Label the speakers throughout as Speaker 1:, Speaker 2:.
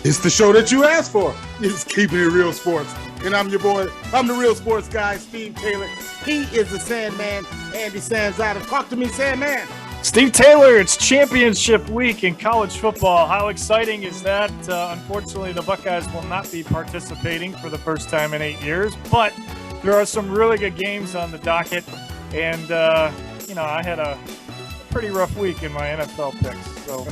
Speaker 1: It's the show that you asked for. It's Keeping It Real Sports. And I'm your boy, I'm the real sports guy, Steve Taylor. He is the Sandman, Andy Sanzada. Talk to me, Sandman.
Speaker 2: Steve Taylor, it's championship week in college football. How exciting is that? Unfortunately, the Buckeyes will not be participating for the first time in 8 years, but there are some really good games on the docket. And, I had a pretty rough week in my NFL picks. So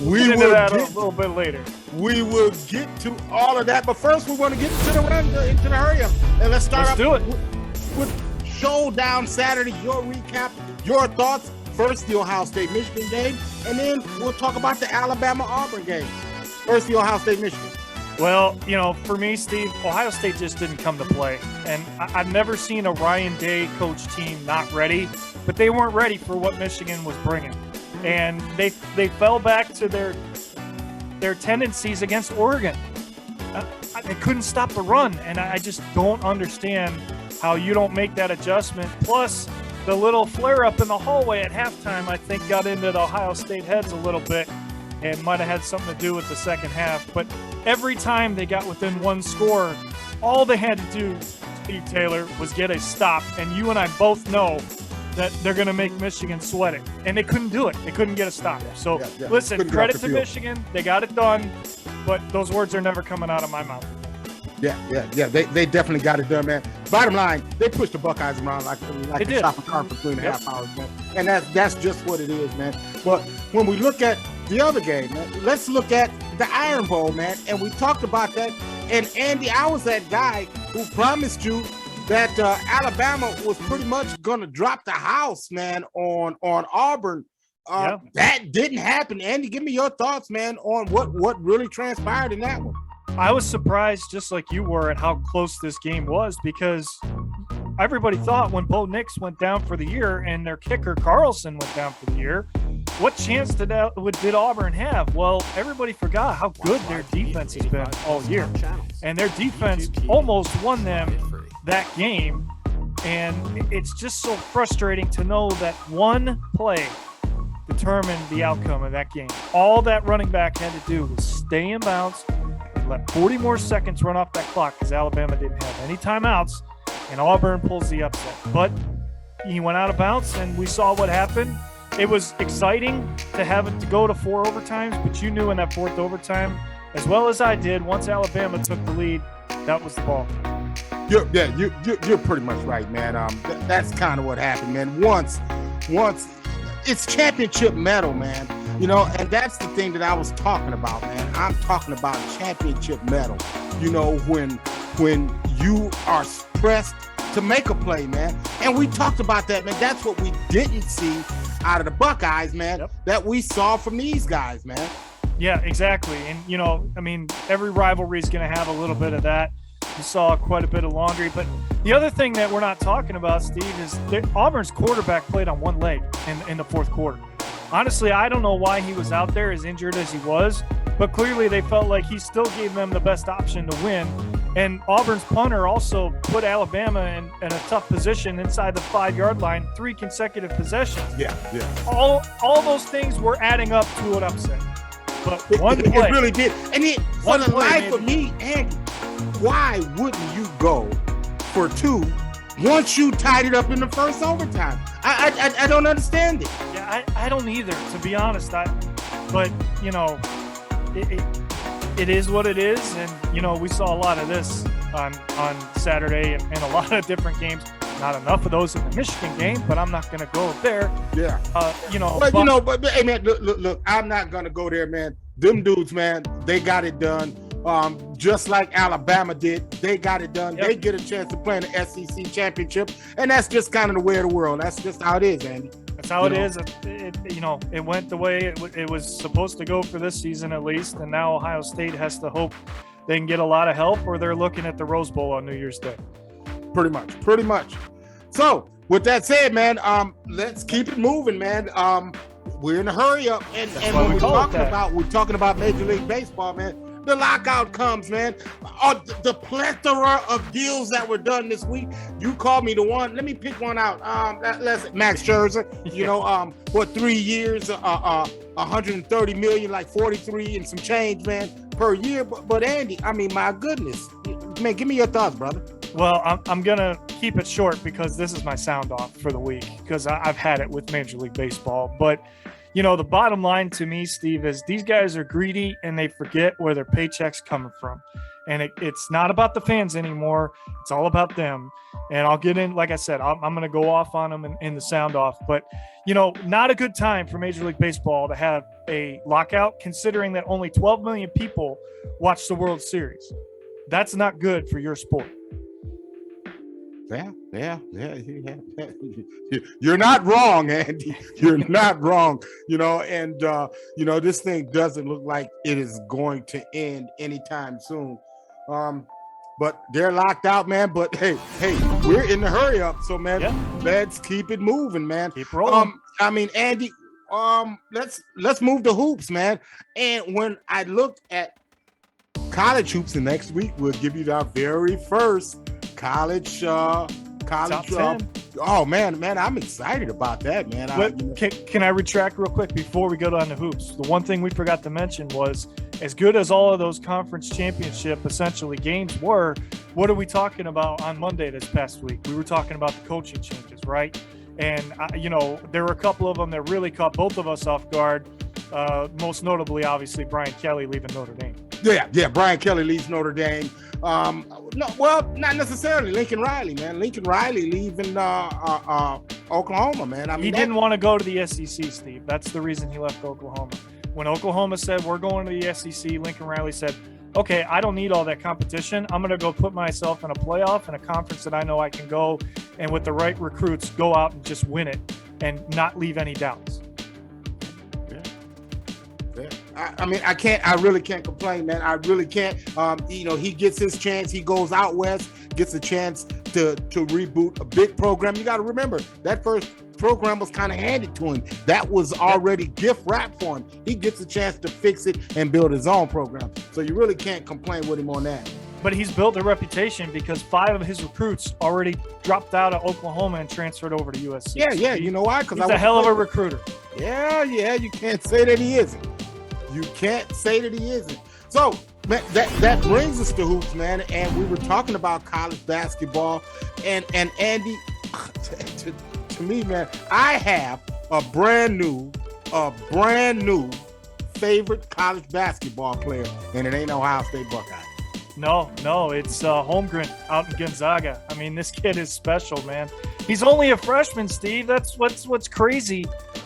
Speaker 2: we'll get into that a little bit later.
Speaker 1: We will get to all of that, but first we want to get into the hurry up. And let's start with Showdown Saturday, your recap, your thoughts. First, the Ohio State-Michigan game, and then we'll talk about the Alabama-Auburn game. First, the Ohio State-Michigan.
Speaker 2: Well, for me, Steve, Ohio State just didn't come to play. And I've never seen a Ryan Day coach team not ready, but they weren't ready for what Michigan was bringing. And they fell back to their tendencies against Oregon. They couldn't stop the run, and I just don't understand how you don't make that adjustment. Plus, the little flare-up in the hallway at halftime, I think, got into the Ohio State heads a little bit and might have had something to do with the second half. But every time they got within one score, all they had to do, Steve Taylor, was get a stop. And you and I both know that they're going to make Michigan sweat it. And they couldn't do it. They couldn't get a stop. So, listen, credit to Michigan. They got it done. But those words are never coming out of my mouth.
Speaker 1: Yeah. They definitely got it done, man. Bottom line, they pushed the Buckeyes around like a chopper car for 3.5 hours, man. And that's just what it is, man. But when we look at the other game, man, let's look at the Iron Bowl, man. And we talked about that. And Andy, I was that guy who promised you that Alabama was pretty much going to drop the house, man, on Auburn. That didn't happen. Andy, give me your thoughts, man, on what really transpired in that one.
Speaker 2: I was surprised, just like you were, at how close this game was, because everybody thought when Bo Nix went down for the year and their kicker Carlson went down for the year, what chance did Auburn have? Well, everybody forgot how good their defense has been all year. And their defense almost won them that game. And it's just so frustrating to know that one play determined the outcome of that game. All that running back had to do was stay in bounds, let 40 more seconds run off that clock because Alabama didn't have any timeouts, and Auburn pulls the upset. But he went out of bounds, and we saw what happened. It was exciting to have it to go to 4 overtimes, but you knew in that fourth overtime, as well as I did, once Alabama took the lead, that was the ball.
Speaker 1: You're pretty much right, man. That's kind of what happened, man. Once it's championship medal, man. And that's the thing that I was talking about, man. I'm talking about championship medal. When you are pressed to make a play, man. And we talked about that, man. That's what we didn't see out of the Buckeyes, man, that we saw from these guys, man.
Speaker 2: Yeah, exactly. And, every rivalry is going to have a little bit of that. You saw quite a bit of laundry. But the other thing that we're not talking about, Steve, is that Auburn's quarterback played on one leg in the fourth quarter. Honestly, I don't know why he was out there as injured as he was, but clearly they felt like he still gave them the best option to win. And Auburn's punter also put Alabama in a tough position inside the 5-yard line, 3 consecutive possessions.
Speaker 1: Yeah.
Speaker 2: All those things were adding up to an upset. But one play.
Speaker 1: It really did. And for the life of me, Andy, why wouldn't you go for 2 once you tied it up in the first overtime? I don't understand it.
Speaker 2: Yeah, I don't either, to be honest. But it is what it is, and we saw a lot of this on Saturday and a lot of different games. Not enough of those in the Michigan game, but I'm not going to go there.
Speaker 1: Yeah. But hey, man, look, I'm not going to go there, man. Them dudes, man, they got it done. Just like Alabama did, they got it done. Yep. They get a chance to play in the SEC championship, and that's just kind of the way of the world. That's just how it is, Andy.
Speaker 2: That's how it is. It went the way it was supposed to go for this season at least, and now Ohio State has to hope they can get a lot of help, or they're looking at the Rose Bowl on New Year's Day. Pretty
Speaker 1: much. So, with that said, man, let's keep it moving, man. We're in a hurry up, and when we're talking about Major League Baseball, man. the lockout comes, man. The plethora of deals that were done this week. You called me the one. Let me pick one out. Let's Max Scherzer. You know, for 3 years, 130 million, like 43 and some change, man, per year. But Andy, I mean, my goodness, man, give me your thoughts, brother.
Speaker 2: Well, I'm going to keep it short because this is my sound off for the week because I've had it with Major League Baseball. But, you know, the bottom line to me, Steve, is these guys are greedy and they forget where their paycheck's coming from. And it's not about the fans anymore. It's all about them. And I'll get in, like I said, I'm going to go off on them in the sound off. But, you know, not a good time for Major League Baseball to have a lockout, considering that only 12 million people watch the World Series. That's not good for your sport.
Speaker 1: Yeah. You're not wrong, Andy. You're not wrong. You know, and you know, this thing doesn't look like it is going to end anytime soon. But they're locked out, man. But hey, we're in the hurry up. So, man, let's keep it moving, man.
Speaker 2: Keep rolling.
Speaker 1: I mean, Andy, let's move to hoops, man. And when I looked at college hoops, the next week we'll give you our very first college. Oh man, I'm excited about that, man.
Speaker 2: Can I retract real quick before we go down to hoops? The one thing we forgot to mention was, as good as all of those conference championship essentially games were, what are we talking about on Monday this past week? We were talking about the coaching changes, right? And you know, there were a couple of them that really caught both of us off guard. Most notably, obviously, Brian Kelly leaving Notre Dame.
Speaker 1: Yeah. Brian Kelly leaves Notre Dame. Not necessarily. Lincoln Riley, man. Lincoln Riley leaving Oklahoma, man. I mean,
Speaker 2: he didn't want to go to the SEC, Steve. That's the reason he left Oklahoma. When Oklahoma said, we're going to the SEC, Lincoln Riley said, okay, I don't need all that competition. I'm going to go put myself in a playoff in a conference that I know I can go, and with the right recruits, go out and just win it and not leave any doubts.
Speaker 1: I mean, I really can't complain, man. I really can't. You know, he gets his chance. He goes out west, gets a chance to reboot a big program. You got to remember, that first program was kind of handed to him. That was already gift wrapped for him. He gets a chance to fix it and build his own program. So you really can't complain with him on that.
Speaker 2: But he's built a reputation because 5 of his recruits already dropped out of Oklahoma and transferred over to USC.
Speaker 1: Yeah. You know why? Because
Speaker 2: he's a hell of a recruiter.
Speaker 1: Yeah. You can't say that he isn't. You can't say that he isn't. So that brings us to hoops, man. And we were talking about college basketball. And Andy, to me, man, I have a brand new favorite college basketball player, and it ain't Ohio State Buckeye.
Speaker 2: No, it's Holmgren out in Gonzaga. I mean, this kid is special, man. He's only a freshman, Steve. That's what's crazy.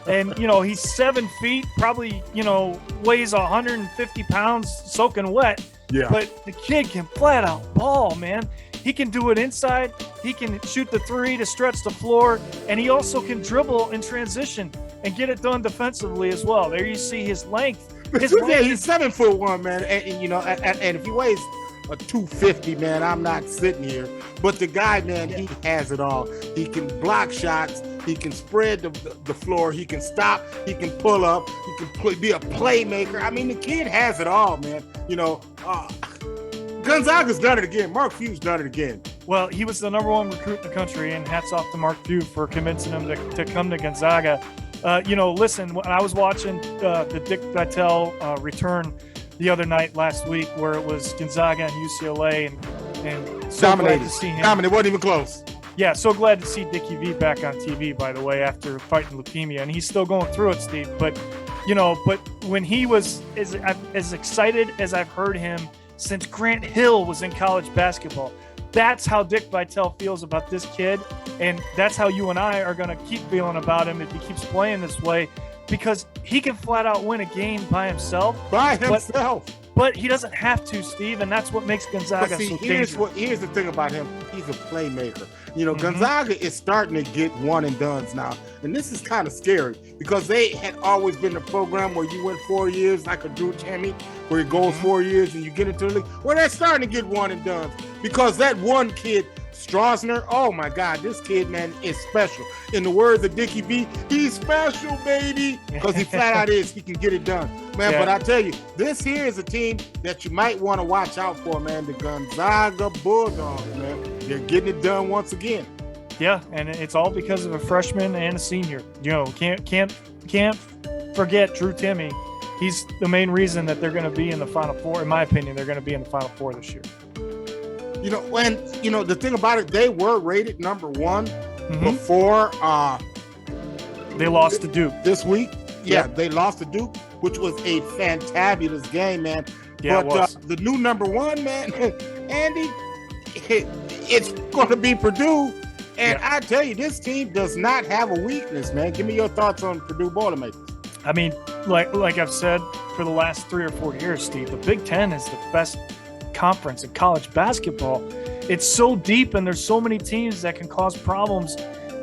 Speaker 2: And, you know, he's 7 feet, probably, you know, weighs 150 pounds soaking wet.
Speaker 1: Yeah.
Speaker 2: But the kid can flat out ball, man. He can do it inside. He can shoot the three to stretch the floor. And he also can dribble in transition and get it done defensively as well. There you see his length.
Speaker 1: He's 7'1", man. And you know, and if he weighs a 250, man, I'm not sitting here. But the guy, man, he has it all. He can block shots. He can spread the floor. He can stop. He can pull up. He can be a playmaker. I mean, the kid has it all, man. You know, Gonzaga's done it again. Mark Few's done it again.
Speaker 2: Well, he was the #1 recruit in the country, and hats off to Mark Few for convincing him to come to Gonzaga. You know, listen, when I was watching the Dick Vitale return the other night last week, where it was Gonzaga and UCLA, and so
Speaker 1: dominated.
Speaker 2: Glad to see him.
Speaker 1: Dominated. It wasn't even close.
Speaker 2: Yeah, so glad to see Dickie V back on TV, by the way, after fighting leukemia, and he's still going through it, Steve. But, you know, when he was as excited as I've heard him since Grant Hill was in college basketball, that's how Dick Vitale feels about this kid, and that's how you and I are going to keep feeling about him if he keeps playing this way, because he can flat out win a game by himself. But he doesn't have to, Steve, and that's what makes Gonzaga so dangerous.
Speaker 1: Here's the thing about him. He's a playmaker. You know, Gonzaga is starting to get one and dones now. And this is kind of scary because they had always been the program where you went 4 years like a Drew Chamey, where it goes 4 years and you get into the league. Well, they're starting to get one and dones because that one kid, Strasner, oh my God, this kid, man, is special. In the words of Dickie V, he's special, baby, because he flat out is. He can get it done, man. Yeah. But I tell you, this here is a team that you might want to watch out for, man. The Gonzaga Bulldogs, man. They're getting it done once again.
Speaker 2: Yeah, and it's all because of a freshman and a senior. You know, can't forget Drew Timme. He's the main reason that they're going to be in the Final Four. In my opinion, they're going to be in the Final Four this year.
Speaker 1: You know, when the thing about it, they were rated number one before
Speaker 2: they lost to Duke
Speaker 1: this week. Yeah, they lost to Duke, which was a fantabulous game, man.
Speaker 2: Yeah,
Speaker 1: but the new number one, man, Andy, it's going to be Purdue. And I tell you, this team does not have a weakness, man. Give me your thoughts on Purdue Boilermakers.
Speaker 2: I mean, like I've said for the last 3 or 4 years, Steve, the Big Ten is the best conference in college basketball. It's so deep, and there's so many teams that can cause problems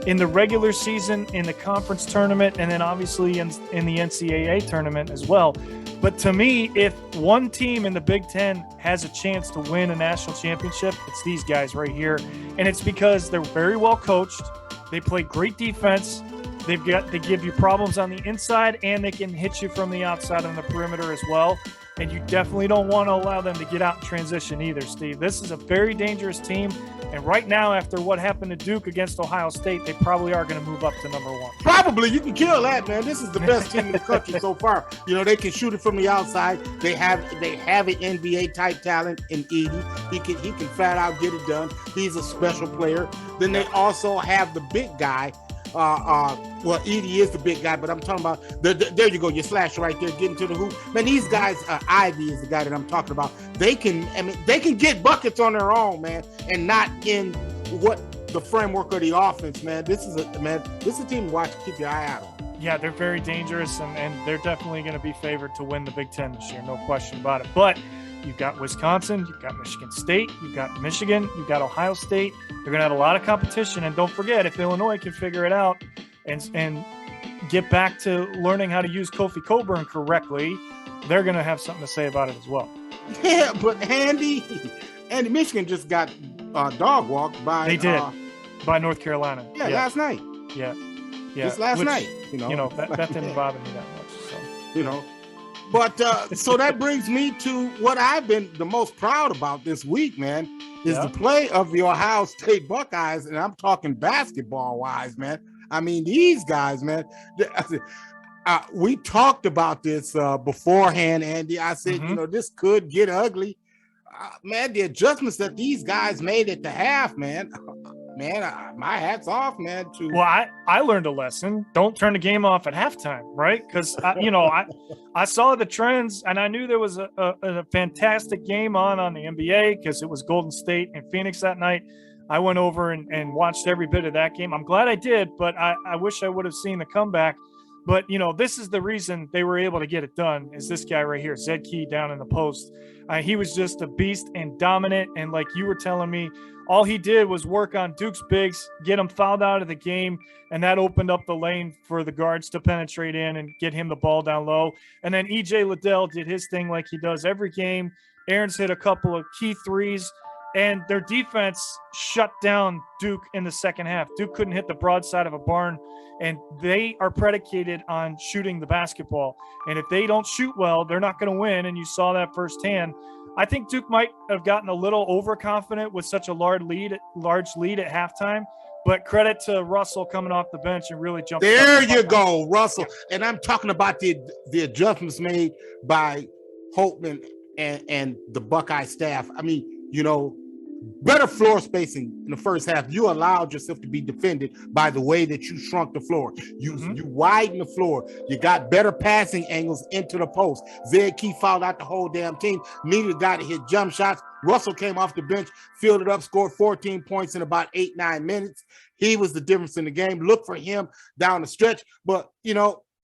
Speaker 2: in the regular season, in the conference tournament, and then obviously in the NCAA tournament as well. But to me, if one team in the Big Ten has a chance to win a national championship, it's these guys right here. And it's because they're very well coached. They play great defense. They give you problems on the inside, and they can hit you from the outside on the perimeter as well. And you definitely don't want to allow them to get out in transition either, Steve. This is a very dangerous team. And right now, after what happened to Duke against Ohio State, they probably are going to move up to number one.
Speaker 1: Probably. You can kill that, man. This is the best team in the country so far. You know, they can shoot it from the outside. They have an NBA type talent in Edey. He can flat out get it done. He's a special player. Then they also have the big guy. Well, Edey is the big guy, but I'm talking about there you go, your slash right there, getting to the hoop. Man, these guys, Ivy is the guy that I'm talking about. They can get buckets on their own, man, and not in what the framework of the offense, man. This is a team to watch. Keep your eye out on.
Speaker 2: Yeah, they're very dangerous, and they're definitely going to be favored to win the Big Ten this year, no question about it. But you've got Wisconsin, you've got Michigan State, you've got Michigan, you've got Ohio State. They're going to have a lot of competition. And don't forget, if Illinois can figure it out and get back to learning how to use Kofi Cockburn correctly, they're going to have something to say about it as well.
Speaker 1: Yeah, but Andy, Michigan just got dog walked by.
Speaker 2: They did by North Carolina.
Speaker 1: Yeah, last night.
Speaker 2: Yeah.
Speaker 1: Just last night.
Speaker 2: That didn't bother me that much. So
Speaker 1: But so that brings me to what I've been the most proud about this week, man, is the play of the Ohio State Buckeyes, and I'm talking basketball-wise, man. I mean, these guys, man. We talked about this beforehand, Andy. I said, this could get ugly. Man, the adjustments that these guys made at the half, man. Man, my hat's off, man.
Speaker 2: Well, I learned a lesson. Don't turn the game off at halftime, right? Because, I saw the trends, and I knew there was a fantastic game on the NBA because it was Golden State and Phoenix that night. I went over and watched every bit of that game. I'm glad I did, but I wish I would have seen the comeback. But, this is the reason they were able to get it done, is this guy right here, Zed Key down in the post. He was just a beast and dominant, and like you were telling me, all he did was work on Duke's bigs, get him fouled out of the game, and that opened up the lane for the guards to penetrate in and get him the ball down low. And then E.J. Liddell did his thing like he does every game. Aaron's hit a couple of key threes, and their defense shut down Duke in the second half. Duke couldn't hit the broadside of a barn, and they are predicated on shooting the basketball. And if they don't shoot well, they're not going to win, and you saw that firsthand. I think Duke might have gotten a little overconfident with such a large lead at halftime, but credit to Russell coming off the bench and really jumping.
Speaker 1: There you go, Russell. And I'm talking about the adjustments made by Holmgren and the Buckeye staff. I mean, better floor spacing in the first half. You allowed yourself to be defended by the way that you shrunk the floor. You widened the floor. You got better passing angles into the post. Zed Key fouled out the whole damn team. Neither guy to hit jump shots. Russell came off the bench, filled it up, scored 14 points in about 8-9 minutes. He was the difference in the game. Look for him down the stretch. But,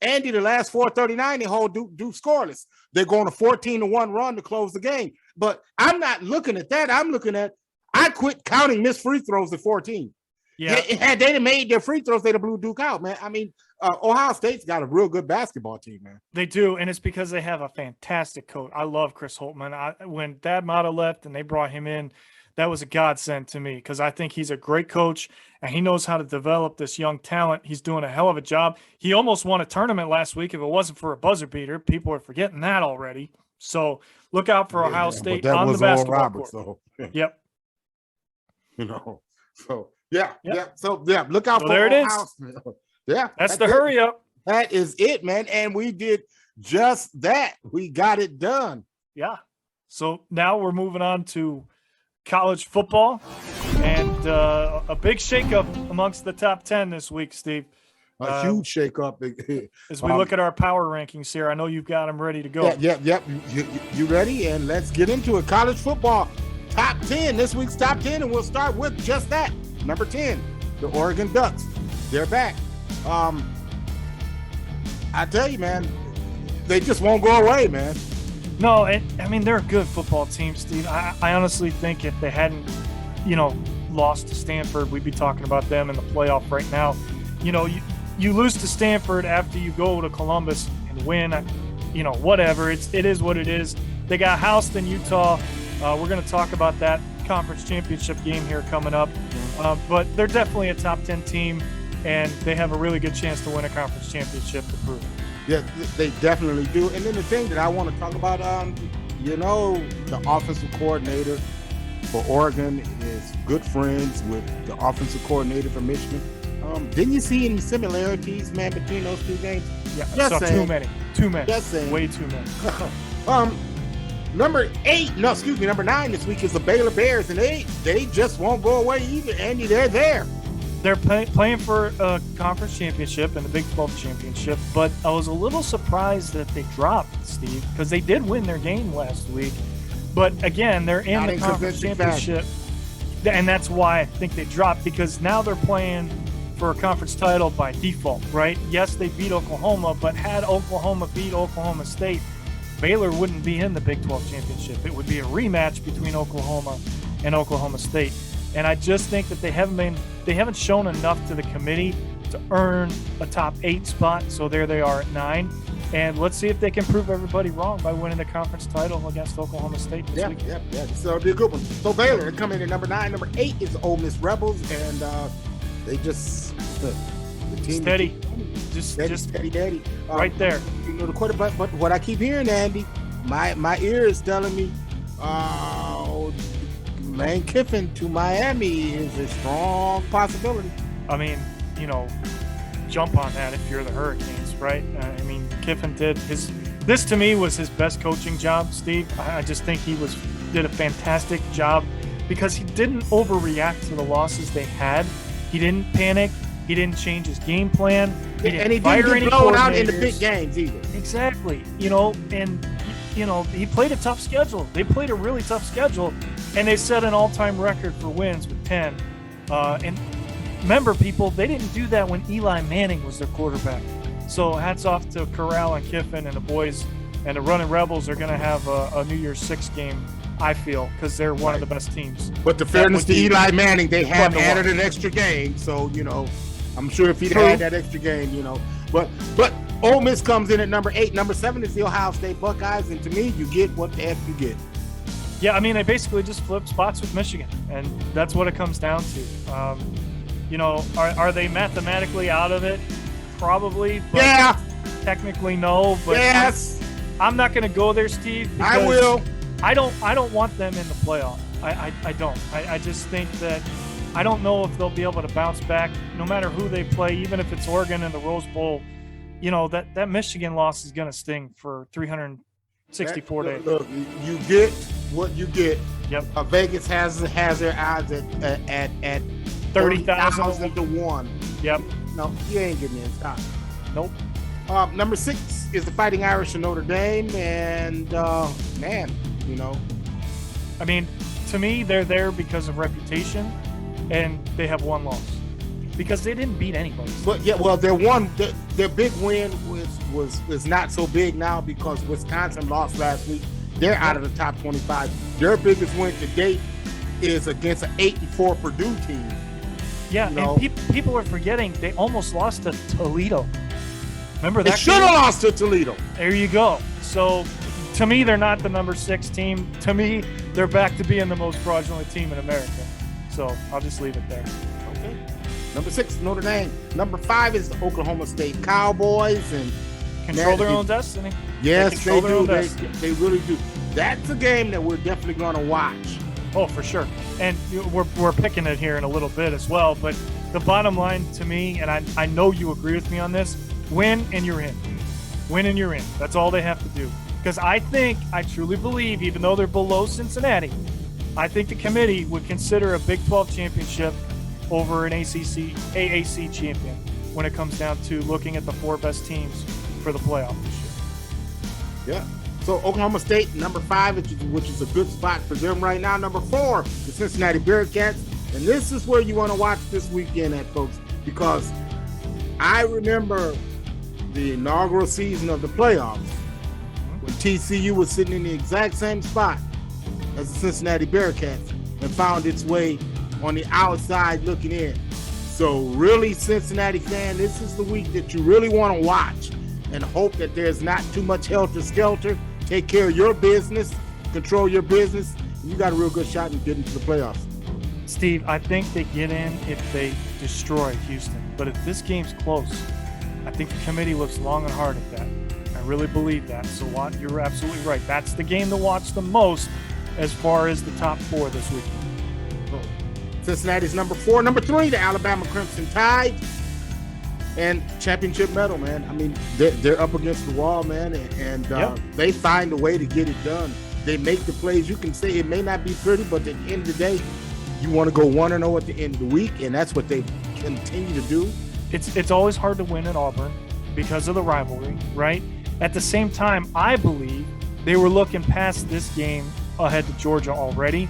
Speaker 1: Andy, the last 4:39, they hold Duke scoreless. They're going a 14-1 run to close the game. But I'm not looking at that. I'm looking at I quit counting missed free throws at 14.
Speaker 2: Yeah.
Speaker 1: Had they made their free throws, they'd have blew Duke out, man. I mean, Ohio State's got a real good basketball team, man.
Speaker 2: They do, and it's because they have a fantastic coach. I love Chris Holtmann. When Thad Matta left and they brought him in, that was a godsend to me because I think he's a great coach and he knows how to develop this young talent. He's doing a hell of a job. He almost won a tournament last week if it wasn't for a buzzer beater. People are forgetting that already. So look out for Ohio State on the basketball court.
Speaker 1: So.
Speaker 2: Yep.
Speaker 1: So yeah. So yeah, look out for
Speaker 2: there it
Speaker 1: Ohio
Speaker 2: is.
Speaker 1: Yeah,
Speaker 2: that's the hurry up.
Speaker 1: That is it, man. And we did just that. We got it done.
Speaker 2: Yeah. So now we're moving on to college football and a big shakeup amongst the top 10 this week, Steve.
Speaker 1: A huge shakeup.
Speaker 2: As we look at our power rankings here, I know you've got them ready to go.
Speaker 1: Yep. You ready? And let's get into it. College football top 10. This week's top 10, and we'll start with just that. Number 10, the Oregon Ducks. They're back. I tell you, man, they just won't go away, man.
Speaker 2: No, I mean, they're a good football team, Steve. I honestly think if they hadn't, lost to Stanford, we'd be talking about them in the playoff right now. You lose to Stanford after you go to Columbus and win, whatever. It is what it is. They got housed in Utah. We're going to talk about that conference championship game here coming up. But they're definitely a top 10 team, and they have a really good chance to win a conference championship to prove it.
Speaker 1: Yeah, they definitely do. And then the thing that I want to talk about, the offensive coordinator for Oregon is good friends with the offensive coordinator for Michigan. Didn't you see any similarities, man, between those two games?
Speaker 2: Yeah, I saw too many.
Speaker 1: Just saying.
Speaker 2: Way too many.
Speaker 1: Number 9 this week is the Baylor Bears, and they just won't go away either, Andy. They're there.
Speaker 2: They're playing for a conference championship and the Big 12 championship, but I was a little surprised that they dropped, Steve, because they did win their game last week. But again, they're in the conference championship, and that's why I think they dropped, because now they're playing for a conference title by default, right? Yes, they beat Oklahoma, but had Oklahoma beat Oklahoma State, Baylor wouldn't be in the Big 12 championship. It would be a rematch between Oklahoma and Oklahoma State. And I just think that they haven't shown enough to the committee to earn a top 8 spot. So there they are at 9. And let's see if they can prove everybody wrong by winning the conference title against Oklahoma State this week.
Speaker 1: Yeah. So it'll be a good one. So Baylor coming in at number 9. Number 8 is the Ole Miss Rebels, and they just the team
Speaker 2: steady. Just
Speaker 1: steady daddy.
Speaker 2: Right there.
Speaker 1: The quarterback. But what I keep hearing, Andy, my ear is telling me, Lane Kiffin to Miami is a strong possibility.
Speaker 2: I mean, jump on that if you're the Hurricanes, right? I mean, Kiffin did this to me was his best coaching job, Steve. I just think he did a fantastic job because he didn't overreact to the losses they had. He didn't panic. He didn't change his game plan. He didn't get blown
Speaker 1: out in the big games either.
Speaker 2: Exactly. He played a tough schedule. They played a really tough schedule, and they set an all-time record for wins with 10. And remember, people, they didn't do that when Eli Manning was their quarterback. So hats off to Corral and Kiffin and the boys, and the Running Rebels are going to have a New Year's 6 game, I feel, because they're one of the best teams.
Speaker 1: But the fairness to Eli Manning, they have added an extra game, so, I'm sure if he'd had that extra game, But Ole Miss comes in at number 8. Number 7 is the Ohio State Buckeyes, and to me, you get what the F you get.
Speaker 2: Yeah, I mean, they basically just flipped spots with Michigan, and that's what it comes down to. Are they mathematically out of it? Probably. But
Speaker 1: yeah.
Speaker 2: Technically, no. But
Speaker 1: yes.
Speaker 2: I'm not going to go there, Steve.
Speaker 1: I will.
Speaker 2: I don't want them in the playoff. I don't. I just think that I don't know if they'll be able to bounce back no matter who they play, even if it's Oregon in the Rose Bowl. That Michigan loss is going to sting for 364 days.
Speaker 1: Look, you get what you get.
Speaker 2: Yep.
Speaker 1: Vegas has their odds at 30,000 to 1.
Speaker 2: Yep.
Speaker 1: No, you ain't getting in. Stop.
Speaker 2: Nope.
Speaker 1: Number 6 is the Fighting Irish of Notre Dame, and
Speaker 2: I mean, to me, they're there because of reputation, and they have one loss because they didn't beat anybody.
Speaker 1: But their big win was not so big now because Wisconsin lost last week. They're out of the top 25. Their biggest win to date is against an 8-4 Purdue team.
Speaker 2: Yeah, and people are forgetting they almost lost to Toledo. Remember
Speaker 1: They
Speaker 2: that
Speaker 1: should have lost to Toledo.
Speaker 2: There you go. So, to me, they're not the number 6 team. To me, they're back to being the most fraudulent team in America. So, I'll just leave it there.
Speaker 1: Okay. Number 6, Notre Dame. Number 5 is the Oklahoma State Cowboys. And
Speaker 2: control their own destiny.
Speaker 1: Yes, they do. They really do. That's a game that we're definitely going to watch.
Speaker 2: Oh, for sure. And we're picking it here in a little bit as well. But the bottom line to me, and I know you agree with me on this, win and you're in. Win and you're in. That's all they have to do. Because I truly believe, even though they're below Cincinnati, I think the committee would consider a Big 12 championship over an AAC champion when it comes down to looking at the 4 best teams for the playoff this
Speaker 1: year. Yeah. So Oklahoma State, number 5, which is a good spot for them right now. Number 4, the Cincinnati Bearcats. And this is where you want to watch this weekend at, folks, because I remember the inaugural season of the playoffs when TCU was sitting in the exact same spot as the Cincinnati Bearcats and found its way on the outside looking in. So really, Cincinnati fan, this is the week that you really want to watch and hope that there's not too much helter-skelter. Take care of your business, control your business, and you got a real good shot in getting to the playoffs.
Speaker 2: Steve, I think they get in if they destroy Houston. But if this game's close, I think the committee looks long and hard at that. I really believe that. So you're absolutely right. That's the game to watch the most as far as the top 4 this weekend.
Speaker 1: Cincinnati's number 4. Number 3, the Alabama Crimson Tide. And championship medal, man. I mean, they're up against the wall, man, and they find a way to get it done. They make the plays. You can say it may not be pretty, but at the end of the day, you want to go 1-0 at the end of the week, and that's what they continue to do.
Speaker 2: It's always hard to win at Auburn because of the rivalry, right? At the same time, I believe they were looking past this game ahead to Georgia already.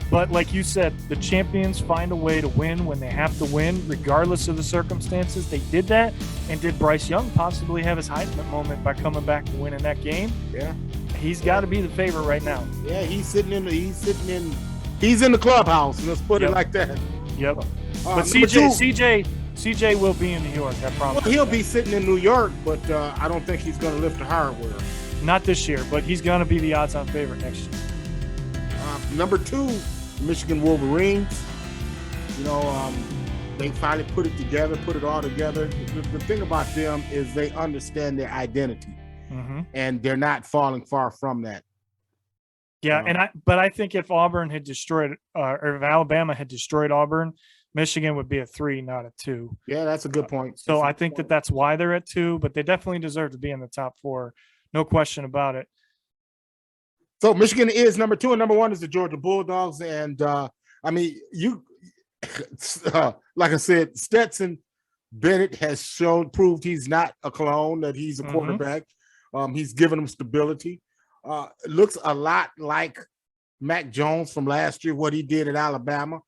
Speaker 2: But like you said, the champions find a way to win when they have to win, regardless of the circumstances. They did that, and did Bryce Young possibly have his Heisman moment by coming back and winning that game?
Speaker 1: Yeah,
Speaker 2: he's got to be the favorite right now.
Speaker 1: Yeah, he's in the clubhouse. Let's put it like that.
Speaker 2: Yep. But CJ will be in New York. I promise.
Speaker 1: Well, he'll be sitting in New York, but I don't think he's going to lift the hardware.
Speaker 2: Not this year, but he's going to be the odds-on favorite next year.
Speaker 1: Number 2. Michigan Wolverines, they finally put it all together. The thing about them is they understand their identity, and they're not falling far from that.
Speaker 2: Yeah, but I think if Auburn had destroyed, or if Alabama had destroyed Auburn, Michigan would be a 3, not a 2.
Speaker 1: Yeah, that's a good point.
Speaker 2: So I think that's why they're at 2, but they definitely deserve to be in the top 4, no question about it.
Speaker 1: So Michigan is number 2, and number 1 is the Georgia Bulldogs. And I mean, like I said, Stetson Bennett has proved he's not a clone, that he's a quarterback. He's given them stability. Looks a lot like Mac Jones from last year, what he did at Alabama.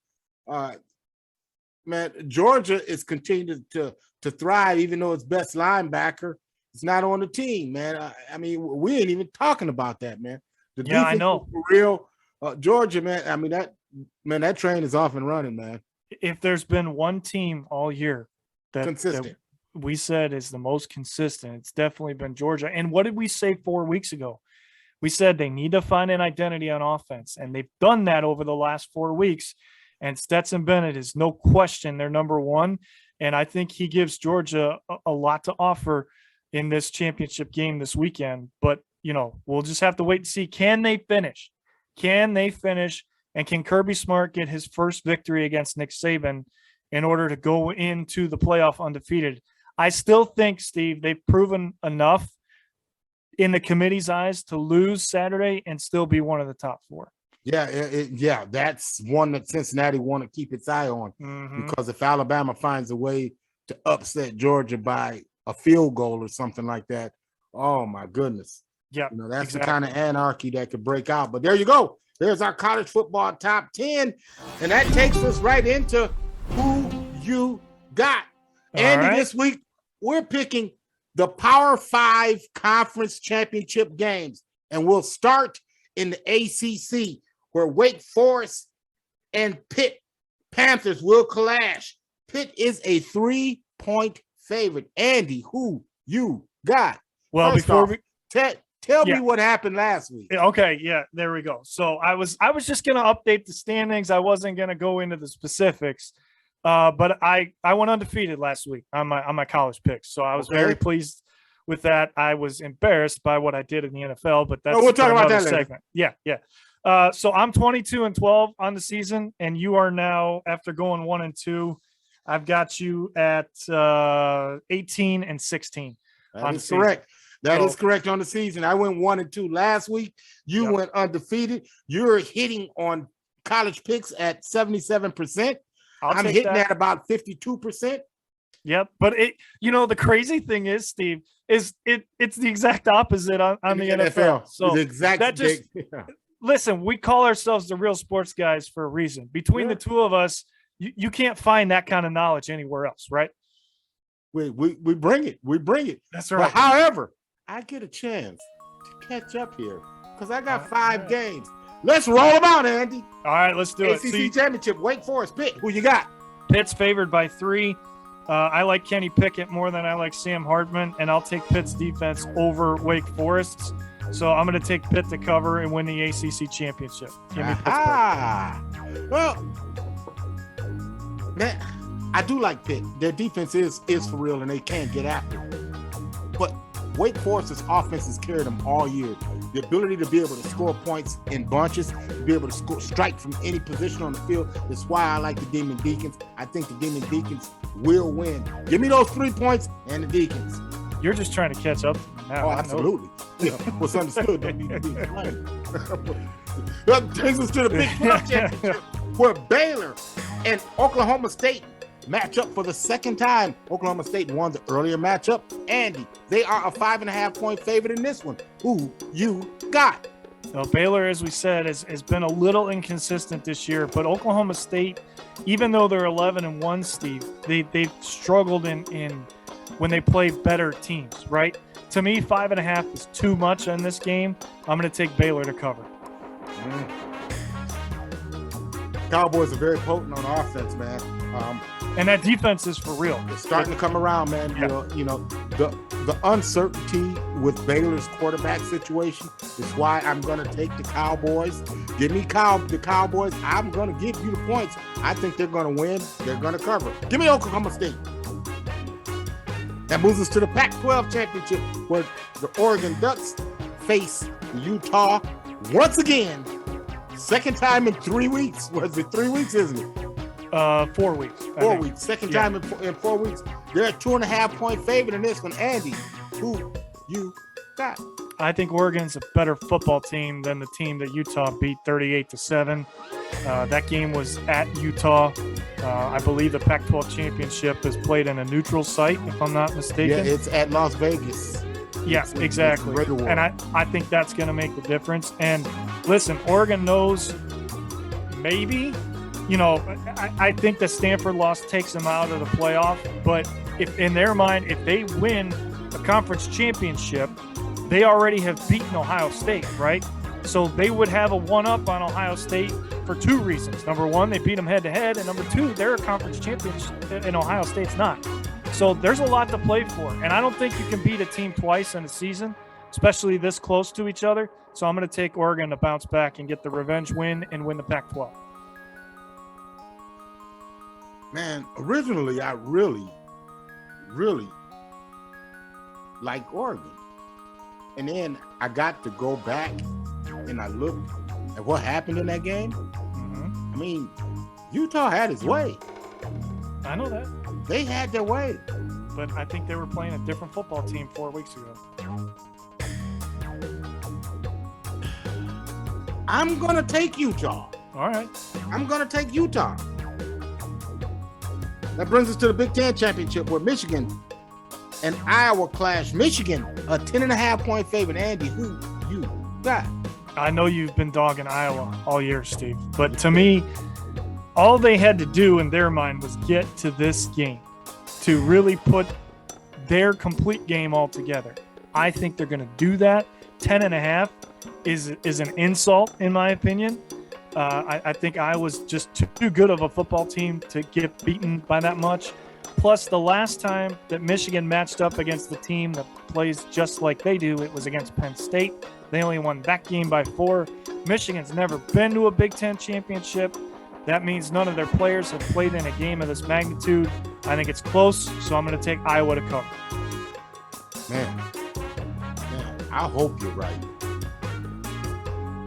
Speaker 1: Man, Georgia is continuing to thrive, even though its best linebacker is not on the team, man. I mean, we ain't even talking about that, man.
Speaker 2: I know.
Speaker 1: For real, Georgia, man. I mean, that train is off and running, man.
Speaker 2: If there's been one team all year that we said is the most consistent, it's definitely been Georgia. And what did we say 4 weeks ago? We said they need to find an identity on offense, and they've done that over the last 4 weeks. And Stetson Bennett is no question their number 1, and I think he gives Georgia a lot to offer in this championship game this weekend. But we'll just have to wait and see. Can they finish? And can Kirby Smart get his first victory against Nick Saban in order to go into the playoff undefeated? I still think, Steve, they've proven enough in the committee's eyes to lose Saturday and still be one of the top 4.
Speaker 1: Yeah, that's one that Cincinnati want to keep its eye on, because if Alabama finds a way to upset Georgia by a field goal or something like that, oh my goodness.
Speaker 2: Yeah,
Speaker 1: that's the kind of anarchy that could break out. But there you go. There's our college football top 10. And that takes us right into who you got. Andy, this week, we're picking the Power 5 conference championship games. And we'll start in the ACC, where Wake Forest and Pitt Panthers will clash. Pitt is a 3-point favorite. Andy, who you got?
Speaker 2: Well,
Speaker 1: First
Speaker 2: before
Speaker 1: off,
Speaker 2: we
Speaker 1: tell me what happened last week.
Speaker 2: Okay, yeah, there we go. So I was just gonna update the standings. I wasn't gonna go into the specifics. But I went undefeated last week on my college picks. So I was very pleased with that. I was embarrassed by what I did in the NFL, but that's
Speaker 1: we'll talk about that
Speaker 2: segment.
Speaker 1: Later.
Speaker 2: Yeah. So I'm 22-12 on the season, and you are now, after going 1-2, I've got you at 18-16.
Speaker 1: That is correct. That is correct on the season. I went 1-2 last week. You went undefeated. You're hitting on college picks at 77%. I'm hitting at about 52%.
Speaker 2: Yep. But the crazy thing is, Steve, is it's the exact opposite on the NFL. So
Speaker 1: the exact
Speaker 2: listen, we call ourselves the real sports guys for a reason. Between the two of us, you can't find that kind of knowledge anywhere else, right?
Speaker 1: We bring it. We bring it.
Speaker 2: That's right.
Speaker 1: But however, I get a chance to catch up here because I got 5 games. Let's roll them out, Andy.
Speaker 2: All right, let's do it.
Speaker 1: ACC Championship, Wake Forest, Pitt. Who you got?
Speaker 2: Pitt's favored by 3. I like Kenny Pickett more than I like Sam Hartman, and I'll take Pitt's defense over Wake Forest's. So I'm going to take Pitt to cover and win the ACC Championship. Give me Pittsburgh.
Speaker 1: Well, man, I do like Pitt. Their defense is for real, and they can get after it. But Wake Forest's offense has carried them all year. The ability to be able to score points in bunches, to be able to strike from any position on the field. That's why I like the Demon Deacons. I think the Demon Deacons will win. Give me those 3 points and the Deacons.
Speaker 2: You're just trying to catch up now.
Speaker 1: Oh, absolutely. What's understood don't need to be explained. That brings us to the Big 12 championship, where Baylor and Oklahoma State match up for the second time. Oklahoma State won the earlier matchup. Andy, they are a 5.5-point favorite in this one. Who you got?
Speaker 2: Well, Baylor, as we said, has been a little inconsistent this year, but Oklahoma State, even though they're 11-1, Steve, they've struggled in when they play better teams, right? To me, 5.5 is too much in this game. I'm going to take Baylor to cover.
Speaker 1: Cowboys are very potent on offense, man.
Speaker 2: And that defense is for real.
Speaker 1: It's starting to come around, man.
Speaker 2: Yeah.
Speaker 1: The uncertainty with Baylor's quarterback situation is why I'm going to take the Cowboys. Give me the Cowboys. I'm going to give you the points. I think they're going to win. They're going to cover. Give me Oklahoma State. That moves us to the Pac-12 championship, where the Oregon Ducks face Utah once again. Second time in 3 weeks. Was it 3 weeks, isn't it?
Speaker 2: 4 weeks.
Speaker 1: 4 weeks. Second time in 4 weeks. They're a 2.5-point favorite in this one. Andy, who you got?
Speaker 2: I think Oregon's a better football team than the team that Utah beat 38-7. That game was at Utah. I believe the Pac-12 championship is played in a neutral site, if I'm not mistaken.
Speaker 1: Yeah, it's at Las Vegas.
Speaker 2: Yeah, exactly. And I think that's going to make the difference. And listen, Oregon knows maybe, I think the Stanford loss takes them out of the playoff. But if in their mind, if they win a conference championship, they already have beaten Ohio State, right? So they would have a one-up on Ohio State for 2 reasons. Number one, they beat them head-to-head. And number 2, they're a conference champions, and Ohio State's not. So there's a lot to play for. And I don't think you can beat a team twice in a season, especially this close to each other. So I'm going to take Oregon to bounce back and get the revenge win and win the Pac-12.
Speaker 1: Man, originally I really, really liked Oregon. And then I got to go back and I looked at what happened in that game.
Speaker 2: Mm-hmm.
Speaker 1: I mean, Utah had his way.
Speaker 2: I know that.
Speaker 1: They had their way.
Speaker 2: But I think they were playing a different football team 4 weeks ago.
Speaker 1: I'm going to take Utah.
Speaker 2: All right.
Speaker 1: I'm going to take Utah. That brings us to the Big Ten championship, where Michigan and Iowa clash. Michigan, a 10.5-point favorite. Andy, who you got?
Speaker 2: I know you've been dogging Iowa all year, Steve. But to me, all they had to do in their mind was get to this game to really put their complete game all together. I think they're going to do that. 10.5 is an insult, in my opinion. I think Iowa's just too good of a football team to get beaten by that much. Plus, the last time that Michigan matched up against the team that plays just like they do, it was against Penn State. They only won that game by 4. Michigan's never been to a Big Ten championship. That means none of their players have played in a game of this magnitude. I think it's close, so I'm going to take Iowa to cover.
Speaker 1: Man, I hope you're right.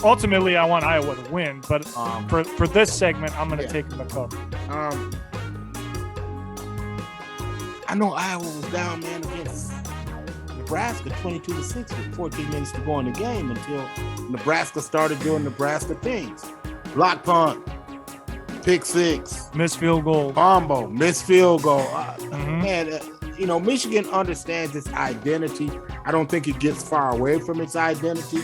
Speaker 2: Ultimately, I want Iowa to win, but for this segment, I'm going to take them to cover.
Speaker 1: I know Iowa was down, man, against Nebraska 22-6 with 14 minutes to go in the game until Nebraska started doing Nebraska things. Block punt, pick six,
Speaker 2: missed field goal,
Speaker 1: combo, missed field goal. Man, Michigan understands its identity. I don't think it gets far away from its identity.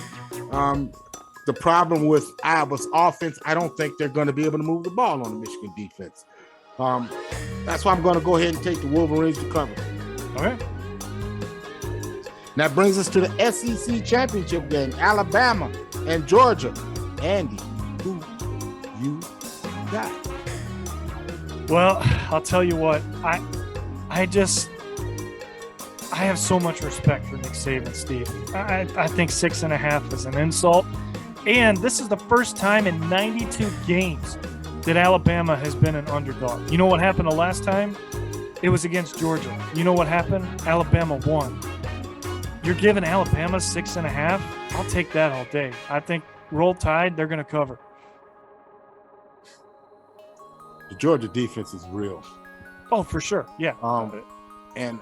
Speaker 1: The problem with Iowa's offense, I don't think they're going to be able to move the ball on the Michigan defense. That's why I'm going to go ahead and take the Wolverines to cover.
Speaker 2: All right.
Speaker 1: That brings us to the SEC championship game, Alabama and Georgia. Andy, who you got?
Speaker 2: Well, I'll tell you what. I have so much respect for Nick Saban, Steve. I think 6.5 is an insult. And this is the first time in 92 games that Alabama has been an underdog. You know what happened the last time? It was against Georgia. You know what happened? Alabama won. You're giving Alabama 6.5? I'll take that all day. I think Roll Tide, they're going to cover.
Speaker 1: The Georgia defense is real.
Speaker 2: Oh, for sure. Yeah.
Speaker 1: And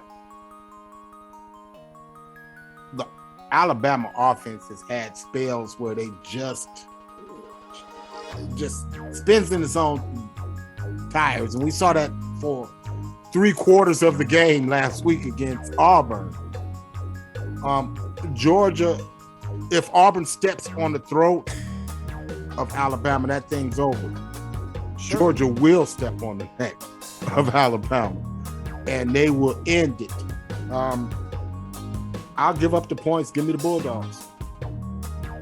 Speaker 1: the Alabama offense has had spells where they just spins in its own tires. And we saw that for 3/4 of the game last week against Auburn. Georgia, if Auburn steps on the throat of Alabama, that thing's over. Sure. Georgia will step on the neck of Alabama, and they will end it. I'll give up the points. Give me the Bulldogs.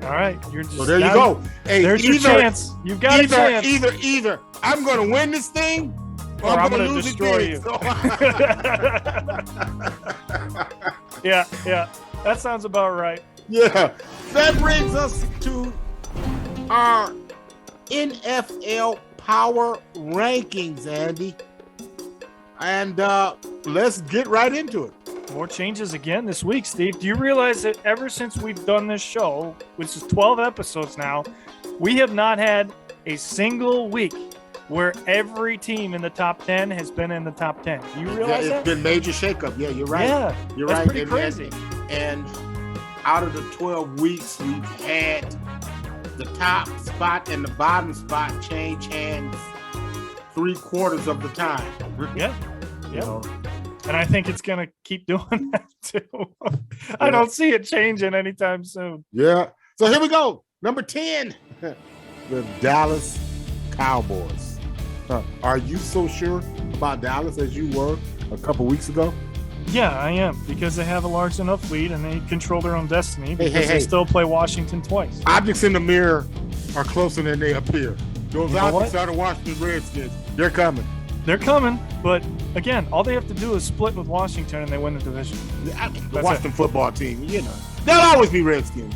Speaker 2: All right.
Speaker 1: So there you go. Hey,
Speaker 2: there's your chance. You've got a chance.
Speaker 1: Either I'm going to win this thing or I'm going to destroy you.
Speaker 2: Yeah. That sounds about right.
Speaker 1: Yeah. That brings us to our NFL Power Rankings, Andy. And let's get right into it.
Speaker 2: More changes again this week, Steve. Do you realize that ever since we've done this show, which is 12 episodes now, we have not had a single week where every team in the top 10 has been in the top 10. Do you realize that?
Speaker 1: It's been major shakeup. Yeah, you're right.
Speaker 2: Yeah,
Speaker 1: you're
Speaker 2: that's
Speaker 1: right.
Speaker 2: Pretty crazy.
Speaker 1: And out of the 12 weeks, we've had the top spot and the bottom spot change hands 3/4 of the time.
Speaker 2: Yeah. And I think it's going to keep doing that too. I don't see it changing anytime soon.
Speaker 1: Yeah. So here we go. Number 10, the Dallas Cowboys. Are you so sure about Dallas as you were a couple weeks ago?
Speaker 2: Yeah, I am, because they have a large enough lead and they control their own destiny because they still play Washington twice.
Speaker 1: Objects in the mirror are closer than they appear. Those objects are the Washington Redskins. They're coming.
Speaker 2: They're coming, but again, all they have to do is split with Washington and they win the division.
Speaker 1: The Washington football team, they'll always be Redskins,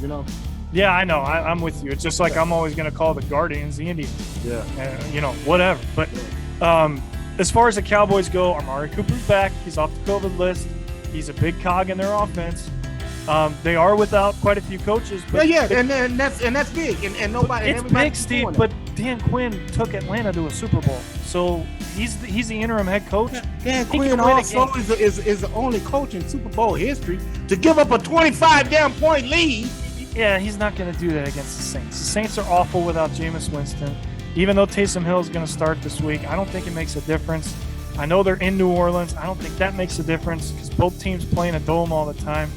Speaker 2: Yeah, I know. I'm with you. It's just like I'm always going to call the Guardians the Indians.
Speaker 1: Yeah.
Speaker 2: Whatever. But as far as the Cowboys go, Amari Cooper's back. He's off the COVID list. He's a big cog in their offense. They are without quite a few coaches. But
Speaker 1: and that's big. And nobody.
Speaker 2: It's big, Steve. But Dan Quinn took Atlanta to a Super Bowl, so he's the interim head coach.
Speaker 1: Dan Quinn also is the only coach in Super Bowl history to give up a 25 damn point lead.
Speaker 2: Yeah, he's not going to do that against the Saints. The Saints are awful without Jameis Winston. Even though Taysom Hill is going to start this week, I don't think it makes a difference. I know they're in New Orleans. I don't think that makes a difference because both teams play in a dome all the time.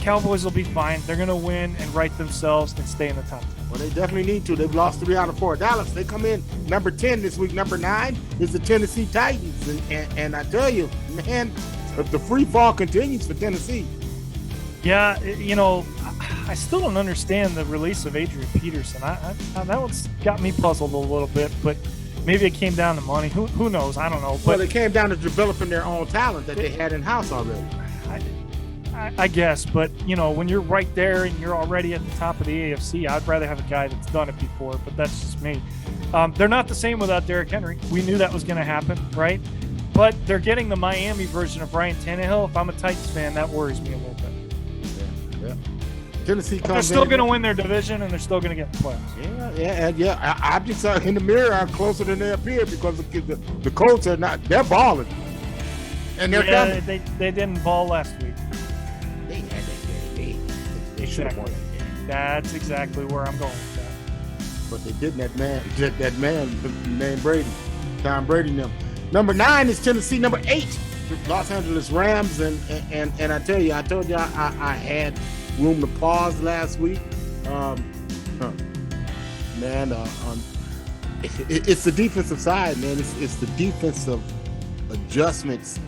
Speaker 2: Cowboys will be fine. They're going to win and right themselves and stay in the top 10.
Speaker 1: Well, they definitely need to. They've lost 3 out of 4. Dallas, they come in number 10 this week. Number 9 is the Tennessee Titans. And I tell you, man, the free fall continues for Tennessee.
Speaker 2: Yeah, I still don't understand the release of Adrian Peterson. That one's got me puzzled a little bit. But Maybe it came down to money. Who knows? I don't know. But
Speaker 1: well, it came down to developing their own talent that they had in house already.
Speaker 2: I guess, but when you're right there and you're already at the top of the AFC, I'd rather have a guy that's done it before. But that's just me. They're not the same without Derrick Henry. We knew that was going to happen, right? But they're getting the Miami version of Ryan Tannehill. If I'm a Titans fan, that worries me a little bit.
Speaker 1: Yeah. Tennessee comes.
Speaker 2: They're still going to win their division, and they're still going to get the playoffs.
Speaker 1: Yeah. Objects are in the mirror are closer than they appear because the Colts are not. They're balling, and they're coming.
Speaker 2: They didn't ball last week.
Speaker 1: They had that game. They should have won that game.
Speaker 2: That's exactly where I'm going with that.
Speaker 1: But they didn't. That man named Brady, Tom Brady. Number 9 is Tennessee. Number 8, Los Angeles Rams. And I told you I had room to pause last week. It's the defensive side, man. It's the defensive adjustments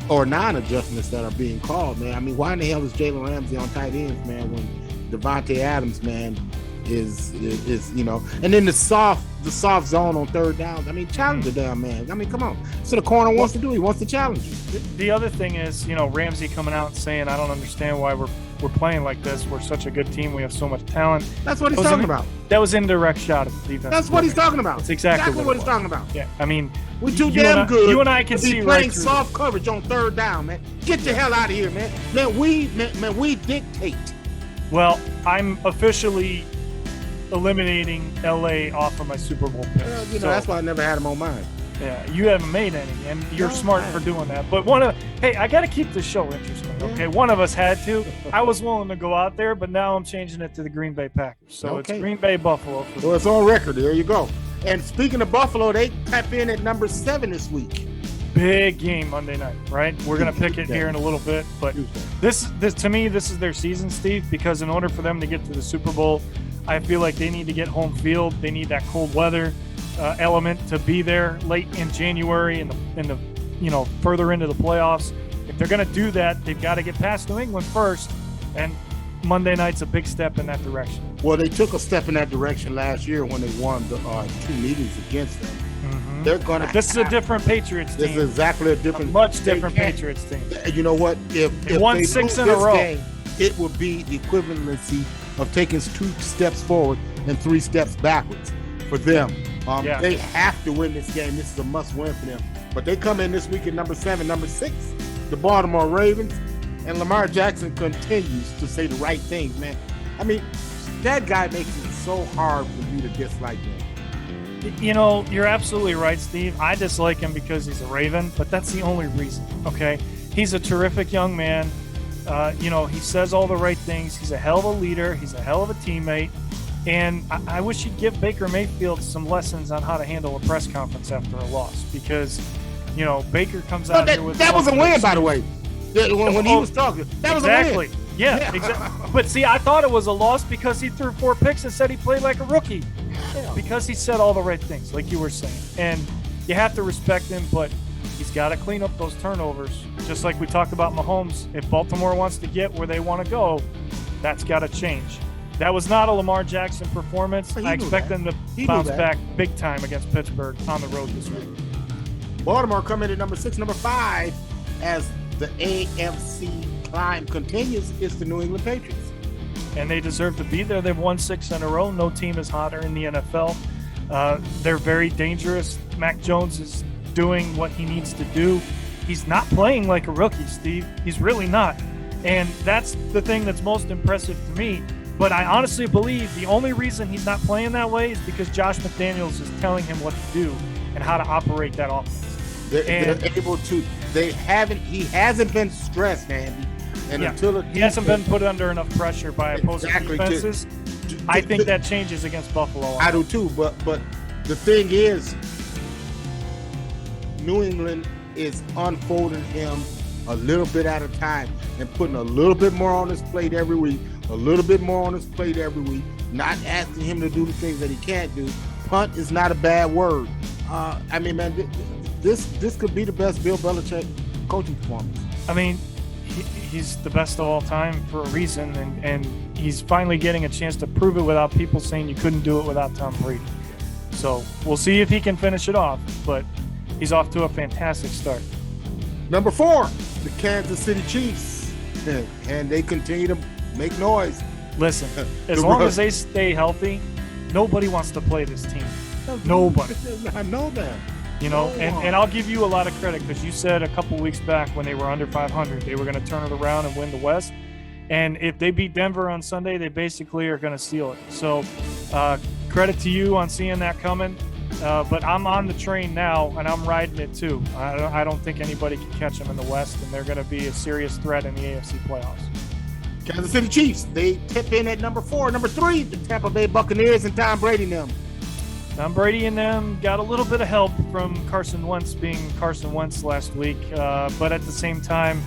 Speaker 1: or non-adjustments that are being called, man. I mean, why in the hell is Jalen Ramsey on tight ends, man, when Devontae Adams, man, is and then the soft zone on third down. I mean, challenge the damn man. I mean, come on. So the corner wants to do. He wants to challenge you.
Speaker 2: The other thing is, Ramsey coming out and saying, I don't understand why we're playing like this. We're such a good team. We have so much talent.
Speaker 1: That's what he's talking about.
Speaker 2: That was indirect shot at the defense.
Speaker 1: That's what he's talking about.
Speaker 2: That's exactly
Speaker 1: what he's talking about.
Speaker 2: Yeah, I mean,
Speaker 1: we're too damn good.
Speaker 2: You and I can see
Speaker 1: playing
Speaker 2: right through
Speaker 1: soft coverage on third down, man. Get the hell out of here, man. We dictate.
Speaker 2: Well, I'm officially eliminating LA off of my Super Bowl pick.
Speaker 1: Well, that's why I never had him on mine.
Speaker 2: Yeah, you haven't made any, and you're smart for doing that. But I got to keep the show interesting. Okay, one of us had to. I was willing to go out there, but now I'm changing it to the Green Bay Packers. So It's Green Bay Buffalo.
Speaker 1: Well, it's on record. There you go. And speaking of Buffalo, they tap in at number 7 this week.
Speaker 2: Big game Monday night, right? We're gonna pick it here in a little bit, but this to me, this is their season, Steve. Because in order for them to get to the Super Bowl, I feel like they need to get home field. They need that cold weather element to be there late in January in the further into the playoffs. If they're going to do that, they've got to get past New England first, and Monday night's a big step in that direction.
Speaker 1: Well, they took a step in that direction last year when they won the 2 meetings against them.
Speaker 2: Mm-hmm.
Speaker 1: They're going to.
Speaker 2: This is a different Patriots team.
Speaker 1: This is exactly a different,
Speaker 2: much different Patriots team.
Speaker 1: You know what? If
Speaker 2: they won 6 in a row,
Speaker 1: game, it would be the equivalency of taking 2 steps forward and 3 steps backwards for them. They have to win this game. This is a must-win for them. But they come in this week at number 7, number 6, the Baltimore Ravens, and Lamar Jackson continues to say the right things, man. I mean, that guy makes it so hard for you to dislike him.
Speaker 2: You're absolutely right, Steve. I dislike him because he's a Raven, but that's the only reason, okay? He's a terrific young man. He says all the right things. He's a hell of a leader. He's a hell of a teammate. And I wish he'd give Baker Mayfield some lessons on how to handle a press conference after a loss because, Baker comes out here with...
Speaker 1: That was a win, by the way. When he was talking. That was a win.
Speaker 2: Yeah, exactly. But see, I thought it was a loss because he threw 4 picks and said he played like a rookie. Yeah. Because he said all the right things, like you were saying. And you have to respect him, but he's got to clean up those turnovers. Just like we talked about Mahomes. If Baltimore wants to get where they want to go, that's got to change. That was not a Lamar Jackson performance. I expect them to bounce back big time against Pittsburgh on the road this week.
Speaker 1: Baltimore coming in at number 6, number 5, as the AFC climb continues. It's the New England Patriots.
Speaker 2: And they deserve to be there. They've won 6 in a row. No team is hotter in the NFL. They're very dangerous. Mac Jones is doing what he needs to do. He's not playing like a rookie, Steve. He's really not. And that's the thing that's most impressive to me. But I honestly believe the only reason he's not playing that way is because Josh McDaniels is telling him what to do and how to operate that offense.
Speaker 1: They're able to. He hasn't been stressed, Andy. And until
Speaker 2: he hasn't been put under enough pressure by opposing defenses, I think that changes against Buffalo.
Speaker 1: I do too, but the thing is, New England is unfolding him a little bit at a time and putting a little bit more on his plate every week, a little bit more on his plate every week, not asking him to do the things that he can't do. Punt is not a bad word. I mean, man, this could be the best Bill Belichick coaching performance.
Speaker 2: I mean, he's the best of all time for a reason, and he's finally getting a chance to prove it without people saying you couldn't do it without Tom Brady. So we'll see if he can finish it off, but he's off to a fantastic start.
Speaker 1: Number 4, the Kansas City Chiefs, and they continue to make noise.
Speaker 2: Listen, as long as they stay healthy, nobody wants to play this team. Nobody.
Speaker 1: I know that.
Speaker 2: You know, and I'll give you a lot of credit because you said a couple weeks back when they were under 500, they were going to turn it around and win the West. And if they beat Denver on Sunday, they basically are going to steal it. So credit to you on seeing that coming. But I'm on the train now, and I'm riding it too. I don't think anybody can catch them in the West, and they're going to be a serious threat in the AFC playoffs.
Speaker 1: Kansas City Chiefs, they tip in at number 4. Number 3, the Tampa Bay Buccaneers and Tom Brady and them.
Speaker 2: Tom Brady and them got a little bit of help from Carson Wentz being Carson Wentz last week. But at the same time,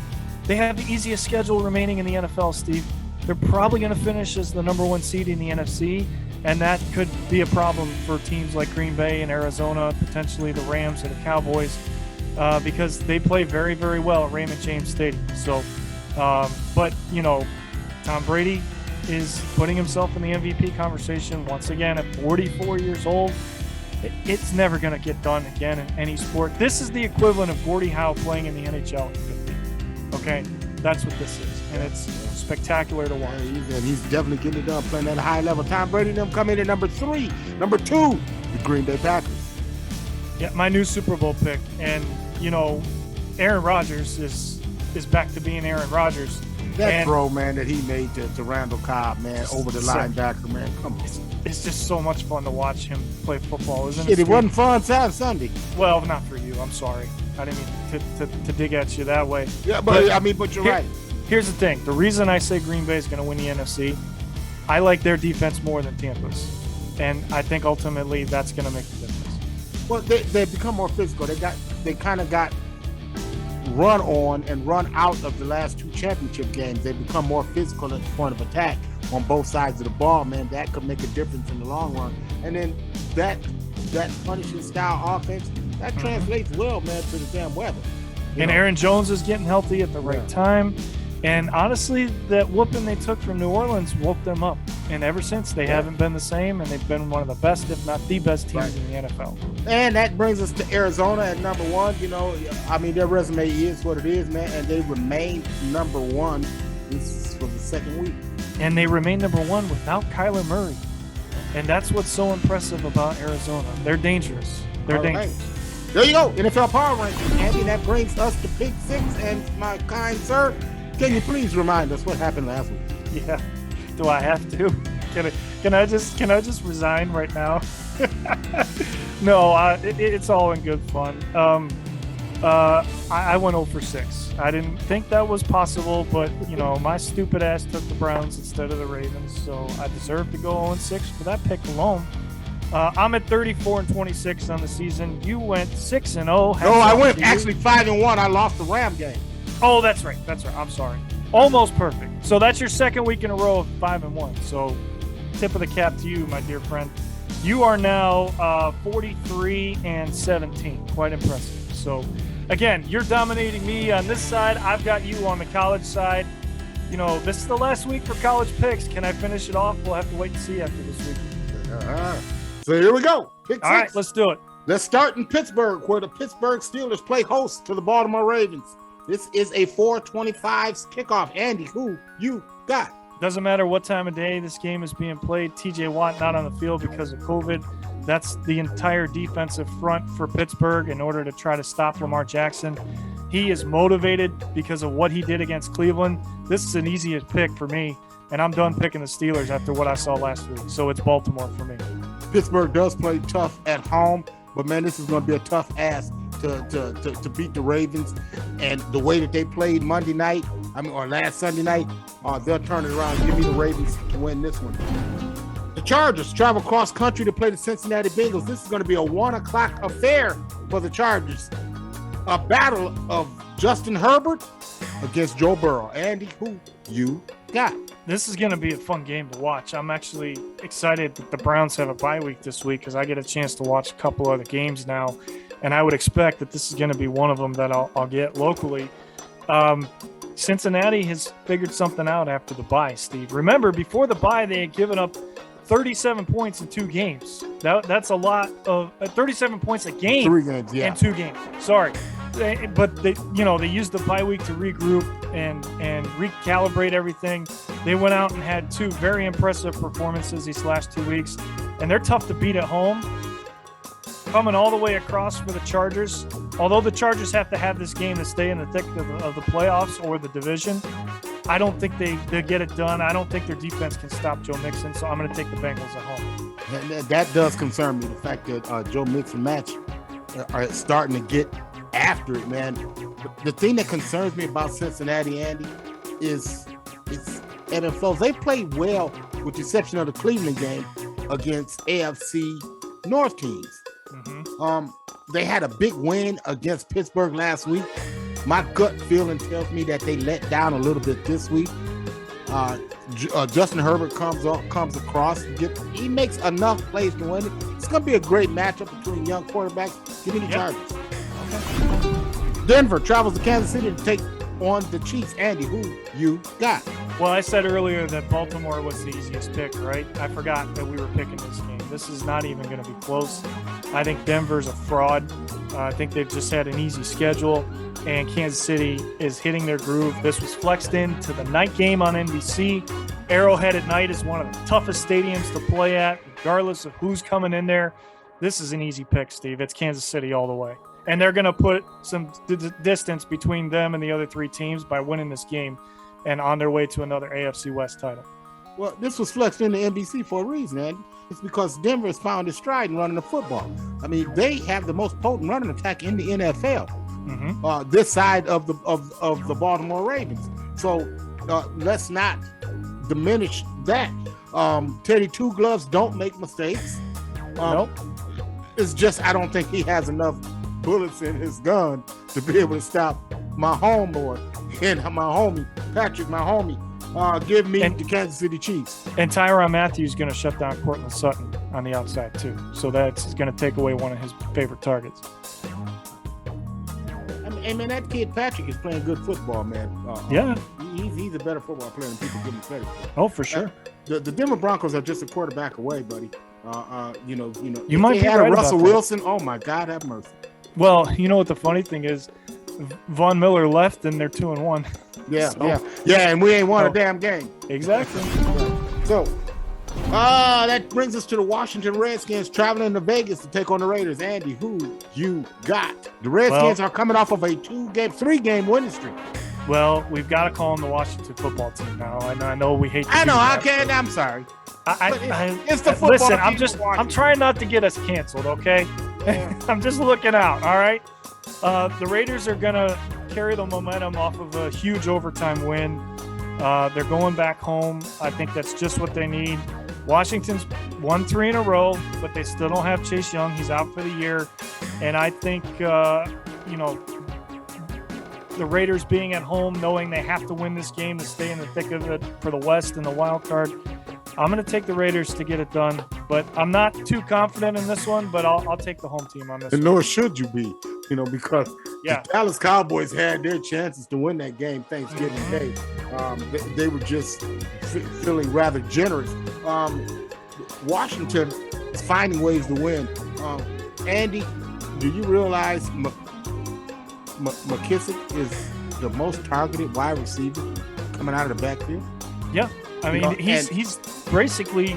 Speaker 2: they have the easiest schedule remaining in the NFL, Steve. They're probably going to finish as the number 1 seed in the NFC, and that could be a problem for teams like Green Bay and Arizona, potentially the Rams and the Cowboys, because they play very, very well at Raymond James Stadium. So, but, you know, Tom Brady is putting himself in the MVP conversation once again at 44 years old. It's never going to get done again in any sport. This is the equivalent of Gordie Howe playing in the NHL at 50. Okay? That's what this is. And it's spectacular to watch.
Speaker 1: Yeah, he's definitely getting it done playing at a high level. Tom Brady and them come in at number 3. Number 2, the Green Bay Packers.
Speaker 2: Yeah, my new Super Bowl pick. And, you know, Aaron Rodgers is back to being Aaron Rodgers.
Speaker 1: That throw, man, that he made to Randall Cobb, man, over the linebacker, man. Come on.
Speaker 2: It's just so much fun to watch him play football, isn't it?
Speaker 1: It wasn't fun Sunday.
Speaker 2: Well, not for you. I'm sorry. I didn't mean to dig at you that way.
Speaker 1: Yeah, but you're right.
Speaker 2: Here's the thing. The reason I say Green Bay is going to win the NFC, I like their defense more than Tampa's. And I think ultimately that's going to make the difference.
Speaker 1: Well, they become more physical. They kind of got run on and run out of the last 2 championship games. They become more physical at the point of attack on both sides of the ball, man. That could make a difference in the long run. And then that punishing style offense, that translates well, man, to the damn weather.
Speaker 2: And Aaron Jones is getting healthy at the right time. And honestly, that whooping they took from New Orleans woke them up. And ever since, they haven't been the same, and they've been one of the best, if not the best teams in the NFL.
Speaker 1: And that brings us to Arizona at number 1. You know, I mean, their resume is what it is, man, and they remain number 1. This is for the second week.
Speaker 2: And they remain number 1 without Kyler Murray. And that's what's so impressive about Arizona. They're dangerous. They're dangerous.
Speaker 1: Right. There you go, NFL Power Rankings, Andy. That brings us to Pick 6. And my kind sir, can you please remind us what happened last week?
Speaker 2: Yeah. Do I have to? Can I just resign right now? No, it's all in good fun. I went 0 for 6. I didn't think that was possible, but you know, my stupid ass took the Browns instead of the Ravens, so I deserve to go 0 and 6 for that pick alone. I'm at 34 and 26 on the season. You went 6 and 0.
Speaker 1: No, I went actually 5 and 1. I lost the Ram game.
Speaker 2: Oh, that's right. I'm sorry. Almost perfect. So that's your second week in a row of 5 and 1. So tip of the cap to you, my dear friend. You are now 43 and 17. Quite impressive. So again, you're dominating me on this side. I've got you on the college side. You know, this is the last week for college picks. Can I finish it off? We'll have to wait and see after this week.
Speaker 1: So here we go. Pick 6.
Speaker 2: All right, let's do it.
Speaker 1: Let's start in Pittsburgh, where the Pittsburgh Steelers play host to the Baltimore Ravens. This is a 4:25 kickoff. Andy, who you got?
Speaker 2: Doesn't matter what time of day this game is being played. TJ Watt not on the field because of COVID. That's the entire defensive front for Pittsburgh in order to try to stop Lamar Jackson. He is motivated because of what he did against Cleveland. This is an easy pick for me, and I'm done picking the Steelers after what I saw last week. So it's Baltimore for me.
Speaker 1: Pittsburgh does play tough at home, but man, this is going to be a tough ask to beat the Ravens. And the way that they played Monday night, or last Sunday night, they'll turn it around and give me the Ravens to win this one. The Chargers travel cross country to play the Cincinnati Bengals. This is going to be a 1 o'clock affair for the Chargers. A battle of Justin Herbert against Joe Burrow. Andy, who you got?
Speaker 2: This is going to be a fun game to watch. I'm actually excited that the Browns have a bye week this week because I get a chance to watch a couple other games now. And I would expect that this is going to be one of them that I'll get locally. Cincinnati has figured something out after the bye, Steve. Remember, before the bye, they had given up 37 points in 2 games. That's a lot of 37 points a game.
Speaker 1: 3 games, yeah.
Speaker 2: In 2 games. Sorry. But they used the bye week to regroup and recalibrate everything. They went out and had 2 very impressive performances these last 2 weeks, and they're tough to beat at home. Coming all the way across for the Chargers, although the Chargers have to have this game to stay in the thick of the playoffs or the division, I don't think they get it done. I don't think their defense can stop Joe Mixon, so I'm going to take the Bengals at home.
Speaker 1: That does concern me, the fact that Joe Mixon match are starting to get after it, man. The thing that concerns me about Cincinnati, Andy, is ebb and flows. They played well, with the exception of the Cleveland game, against AFC North teams. Mm-hmm. They had a big win against Pittsburgh last week. My gut feeling tells me that they let down a little bit this week. Justin Herbert comes across. He makes enough plays to win it. It's going to be a great matchup between young quarterbacks. Give me the Chargers. Okay. Denver travels to Kansas City to take on the Chiefs. Andy, who you got?
Speaker 2: Well, I said earlier that Baltimore was the easiest pick, right? I forgot that we were picking this game. This is not even going to be close. I think Denver's a fraud. I think they've just had an easy schedule, and Kansas City is hitting their groove. This was flexed into the night game on NBC. Arrowhead at night is one of the toughest stadiums to play at, regardless of who's coming in there. This is an easy pick, Steve. It's Kansas City all the way. And they're going to put some distance between them and the other 3 teams by winning this game and on their way to another AFC West title.
Speaker 1: Well, this was flexed into NBC for a reason, man. It's because Denver has found its stride in running the football. I mean, they have the most potent running attack in the NFL. Mm-hmm. This side of the Baltimore Ravens. So let's not diminish that. Teddy Two Gloves don't make mistakes.
Speaker 2: Nope.
Speaker 1: It's just I don't think he has enough bullets in his gun to be able to stop my homeboy and my homie Patrick, my homie. Give me the Kansas City Chiefs. And
Speaker 2: Tyrann Mathieu is going to shut down Cortland Sutton on the outside too. So that's going to take away one of his favorite targets.
Speaker 1: I mean, that kid Patrick is playing good football, man.
Speaker 2: Yeah.
Speaker 1: He's a better football player than people give him credit for.
Speaker 2: Oh, for sure.
Speaker 1: The Denver Broncos are just a quarterback away, buddy.
Speaker 2: You might
Speaker 1: be
Speaker 2: had
Speaker 1: right
Speaker 2: a
Speaker 1: Russell Wilson. Oh my God, have mercy.
Speaker 2: Well, you know what the funny thing is, Von Miller left and they're 2-1.
Speaker 1: Yeah, and we ain't won a damn game.
Speaker 2: Exactly.
Speaker 1: So, that brings us to the Washington Redskins traveling to Vegas to take on the Raiders. Andy, who you got? The Redskins are coming off of a 3-game winning streak.
Speaker 2: Well, we've got to call them the Washington football team now. I know we hate to
Speaker 1: I know,
Speaker 2: that,
Speaker 1: I can't. I'm sorry.
Speaker 2: It's the football listen, team. I'm trying not to get us canceled, okay? Yeah. I'm just looking out, all right? The Raiders are going to carry the momentum off of a huge overtime win. They're going back home. I think that's just what they need. Washington's won 3 in a row, but they still don't have Chase Young. He's out for the year. And I think, the Raiders being at home, knowing they have to win this game to stay in the thick of it for the West and the wild card, I'm going to take the Raiders to get it done. But I'm not too confident in this one, but I'll take the home team on this one.
Speaker 1: Nor should you be, because the Dallas Cowboys had their chances to win that game Thanksgiving Day. They were just feeling rather generous. Washington is finding ways to win. Andy, do you realize McKissick is the most targeted wide receiver coming out of the backfield?
Speaker 2: Yeah. I mean, he's basically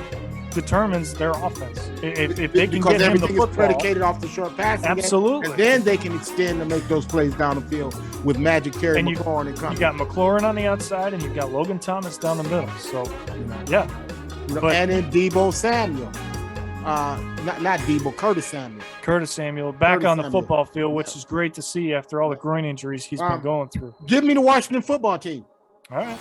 Speaker 2: determines their offense. If they can get him the football,
Speaker 1: is predicated off the short passing
Speaker 2: absolutely,
Speaker 1: game, and then they can extend and make those plays down the field with Magic Carey, and McLaurin, and company.
Speaker 2: You got McLaurin on the outside, and you've got Logan Thomas down the middle. So, yeah.
Speaker 1: And then Deebo Samuel. Not Deebo, Curtis Samuel.
Speaker 2: Curtis Samuel back on the football field, which is great to see after all the groin injuries he's been going through.
Speaker 1: Give me the Washington football team.
Speaker 2: All right.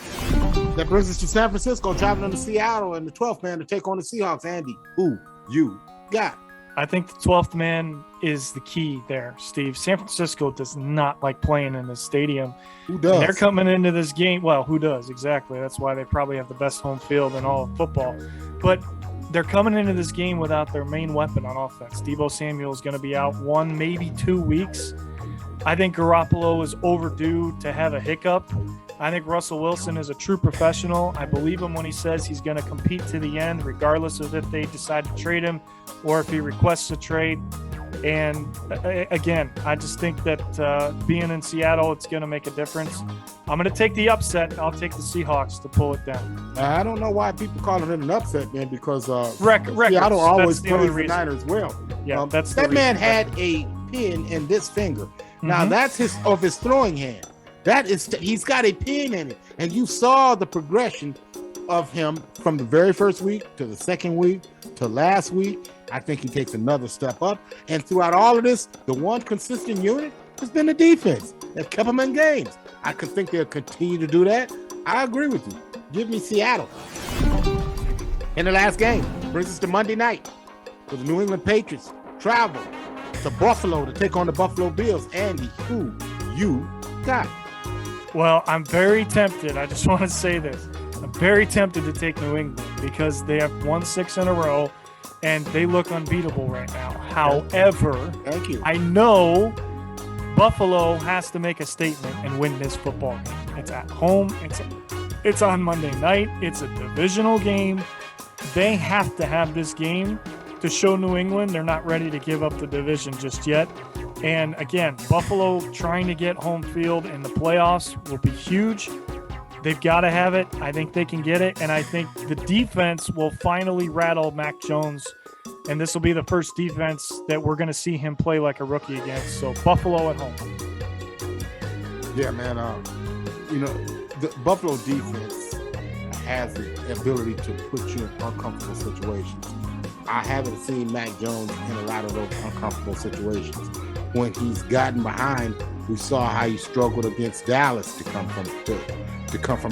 Speaker 1: That brings us to San Francisco, traveling to Seattle and the 12th man to take on the Seahawks. Andy, who you got?
Speaker 2: I think the 12th man is the key there, Steve. San Francisco does not like playing in this stadium.
Speaker 1: Who does?
Speaker 2: And they're coming into this game. Well, who does? Exactly. That's why they probably have the best home field in all of football. But they're coming into this game without their main weapon on offense. Deebo Samuel is going to be out 1, maybe 2 weeks. I think Garoppolo is overdue to have a hiccup. I think Russell Wilson is a true professional. I believe him when he says he's going to compete to the end, regardless of if they decide to trade him or if he requests a trade. And again, I just think that being in Seattle, it's going to make a difference. I'm going to take the upset. I'll take the Seahawks to pull it down.
Speaker 1: I don't know why people call it an upset, man, because
Speaker 2: Seattle
Speaker 1: always plays the Niners well.
Speaker 2: Yeah,
Speaker 1: that man had a pin in this finger. Now that's his throwing hand. He's got a pin in it, and you saw the progression of him from the very first week to the second week to last week. I think he takes another step up, and throughout all of this, the one consistent unit has been the defense that kept him in games. I could think they'll continue to do that. I agree with you. Give me Seattle. In the last game, brings us to Monday night, for the New England Patriots travel to Buffalo to take on the Buffalo Bills. Andy, who you got?
Speaker 2: Well, I'm very tempted. I just want to say this. I'm very tempted to take New England because they have won 6 in a row and they look unbeatable right now. However,
Speaker 1: thank you.
Speaker 2: I know Buffalo has to make a statement and win this football game. It's at home. It's on Monday night. It's a divisional game. They have to have this game to show New England they're not ready to give up the division just yet. And again, Buffalo trying to get home field in the playoffs will be huge. They've got to have it. I think they can get it. And I think the defense will finally rattle Mac Jones. And this will be the first defense that we're going to see him play like a rookie against. So Buffalo at home.
Speaker 1: Yeah, man. The Buffalo defense has the ability to put you in uncomfortable situations. I haven't seen Mac Jones in a lot of those uncomfortable situations. When he's gotten behind, we saw how he struggled against Dallas to come from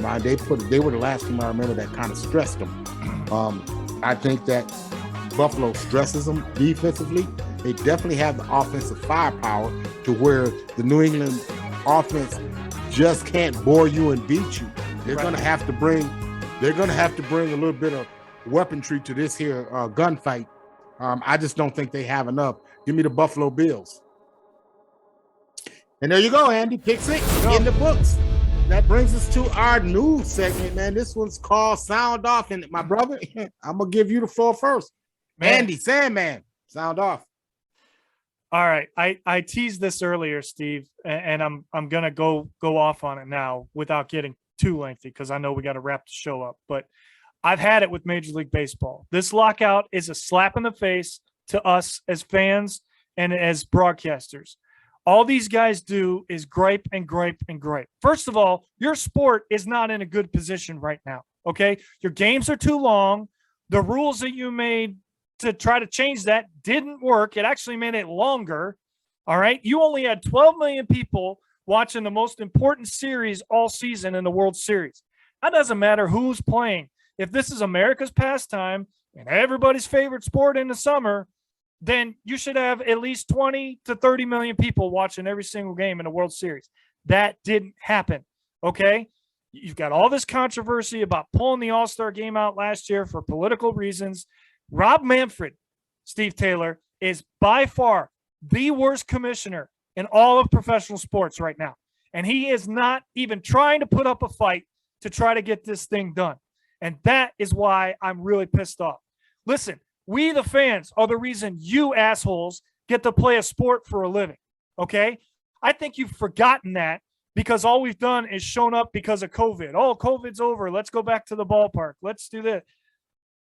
Speaker 1: behind. They were the last team I remember that kind of stressed him. I think that Buffalo stresses them defensively. They definitely have the offensive firepower to where the New England offense just can't bore you and beat you. They're going to have to bring a little bit of weaponry to this here gunfight. I just don't think they have enough. Give me the Buffalo Bills. And there you go, Andy. Pick 6 in the books. That brings us to our news segment, man. This one's called Sound Off. And my brother, I'm going to give you the floor first. Man. Andy, Sandman, sound off.
Speaker 2: All right. I teased this earlier, Steve, and I'm going to go off on it now without getting too lengthy because I know we got to wrap the show up. But I've had it with Major League Baseball. This lockout is a slap in the face to us as fans and as broadcasters. All these guys do is gripe and gripe and gripe. First of all, your sport is not in a good position right now, okay? Your games are too long. The rules that you made to try to change that didn't work. It actually made it longer, all right? You only had 12 million people watching the most important series all season in the World Series. That doesn't matter who's playing. If this is America's pastime and everybody's favorite sport in the summer, then you should have at least 20 to 30 million people watching every single game in the World Series. That didn't happen, okay? You've got all this controversy about pulling the All-Star game out last year for political reasons. Rob Manfred, Steve Taylor, is by far the worst commissioner in all of professional sports right now. And he is not even trying to put up a fight to try to get this thing done. And that is why I'm really pissed off. Listen, we, the fans, are the reason you assholes get to play a sport for a living, okay? I think you've forgotten that because all we've done is shown up because of COVID. Oh, COVID's over. Let's go back to the ballpark. Let's do this.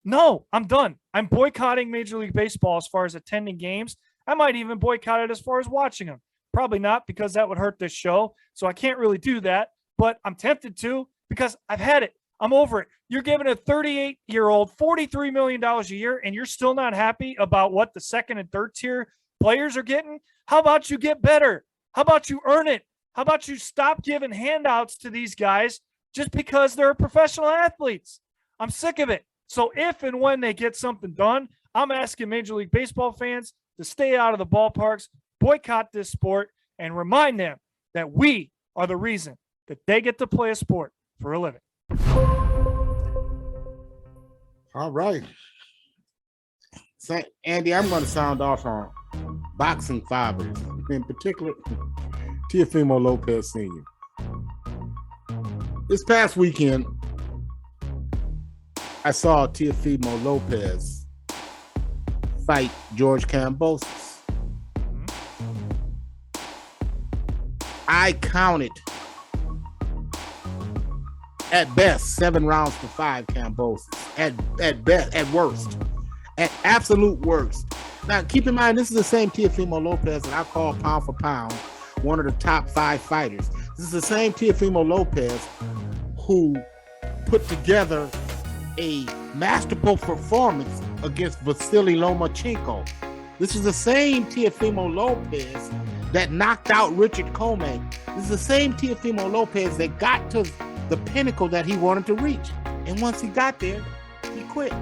Speaker 2: No, I'm done. I'm boycotting Major League Baseball as far as attending games. I might even boycott it as far as watching them. Probably not because that would hurt this show, so I can't really do that. But I'm tempted to because I've had it. I'm over it. You're giving a 38-year-old $43 million a year, and you're still not happy about what the second and third tier players are getting? How about you get better? How about you earn it? How about you stop giving handouts to these guys just because they're professional athletes? I'm sick of it. So if and when they get something done, I'm asking Major League Baseball fans to stay out of the ballparks, boycott this sport, and remind them that we are the reason that they get to play a sport for a living.
Speaker 1: All right. So, Andy, I'm going to sound off on boxing fathers, in particular, Teofimo Lopez Sr. This past weekend, I saw Teofimo Lopez fight George Kambosos. I counted at best 7 rounds to 5 Kambosos. At best, at worst, at absolute worst. Now, keep in mind, this is the same Teofimo Lopez that I call pound for pound one of the top 5 fighters. This is the same Teofimo Lopez who put together a masterful performance against Vasily Lomachenko. This is the same Teofimo Lopez that knocked out Richard Coleman. This is the same Teofimo Lopez that got to the pinnacle that he wanted to reach. And once he got there, he quit.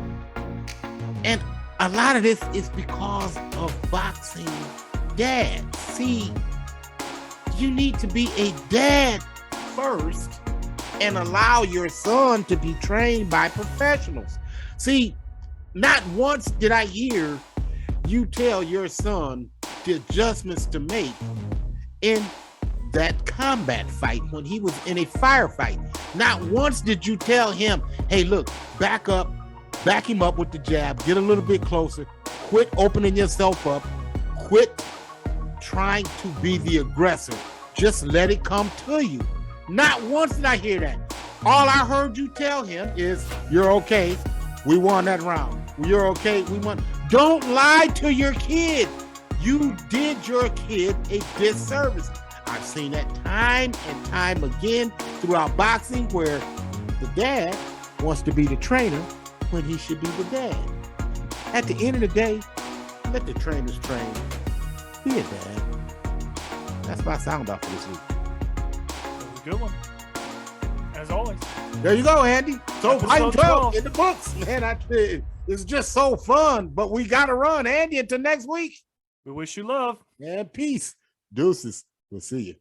Speaker 1: And a lot of this is because of boxing dads. See, you need to be a dad first and allow your son to be trained by professionals. See, not once did I hear you tell your son the adjustments to make in that combat fight when he was in a firefight. Not once did you tell him, hey, look, back up, back him up with the jab, get a little bit closer, quit opening yourself up, quit trying to be the aggressor. Just let it come to you. Not once did I hear that. All I heard you tell him is, you're okay. We won that round. You're okay. We won. Don't lie to your kid. You did your kid a disservice. I've seen that time and time again throughout boxing where the dad wants to be the trainer when he should be the dad. At the end of the day, let the trainers train. Be a dad. That's my sound off for this week.
Speaker 2: That was a good one. As always.
Speaker 1: There you go, Andy. So
Speaker 2: Episode
Speaker 1: 12 in the books, man. It's just so fun, but we got to run, Andy, until next week.
Speaker 2: We wish you love.
Speaker 1: And peace. Deuces. We'll see you.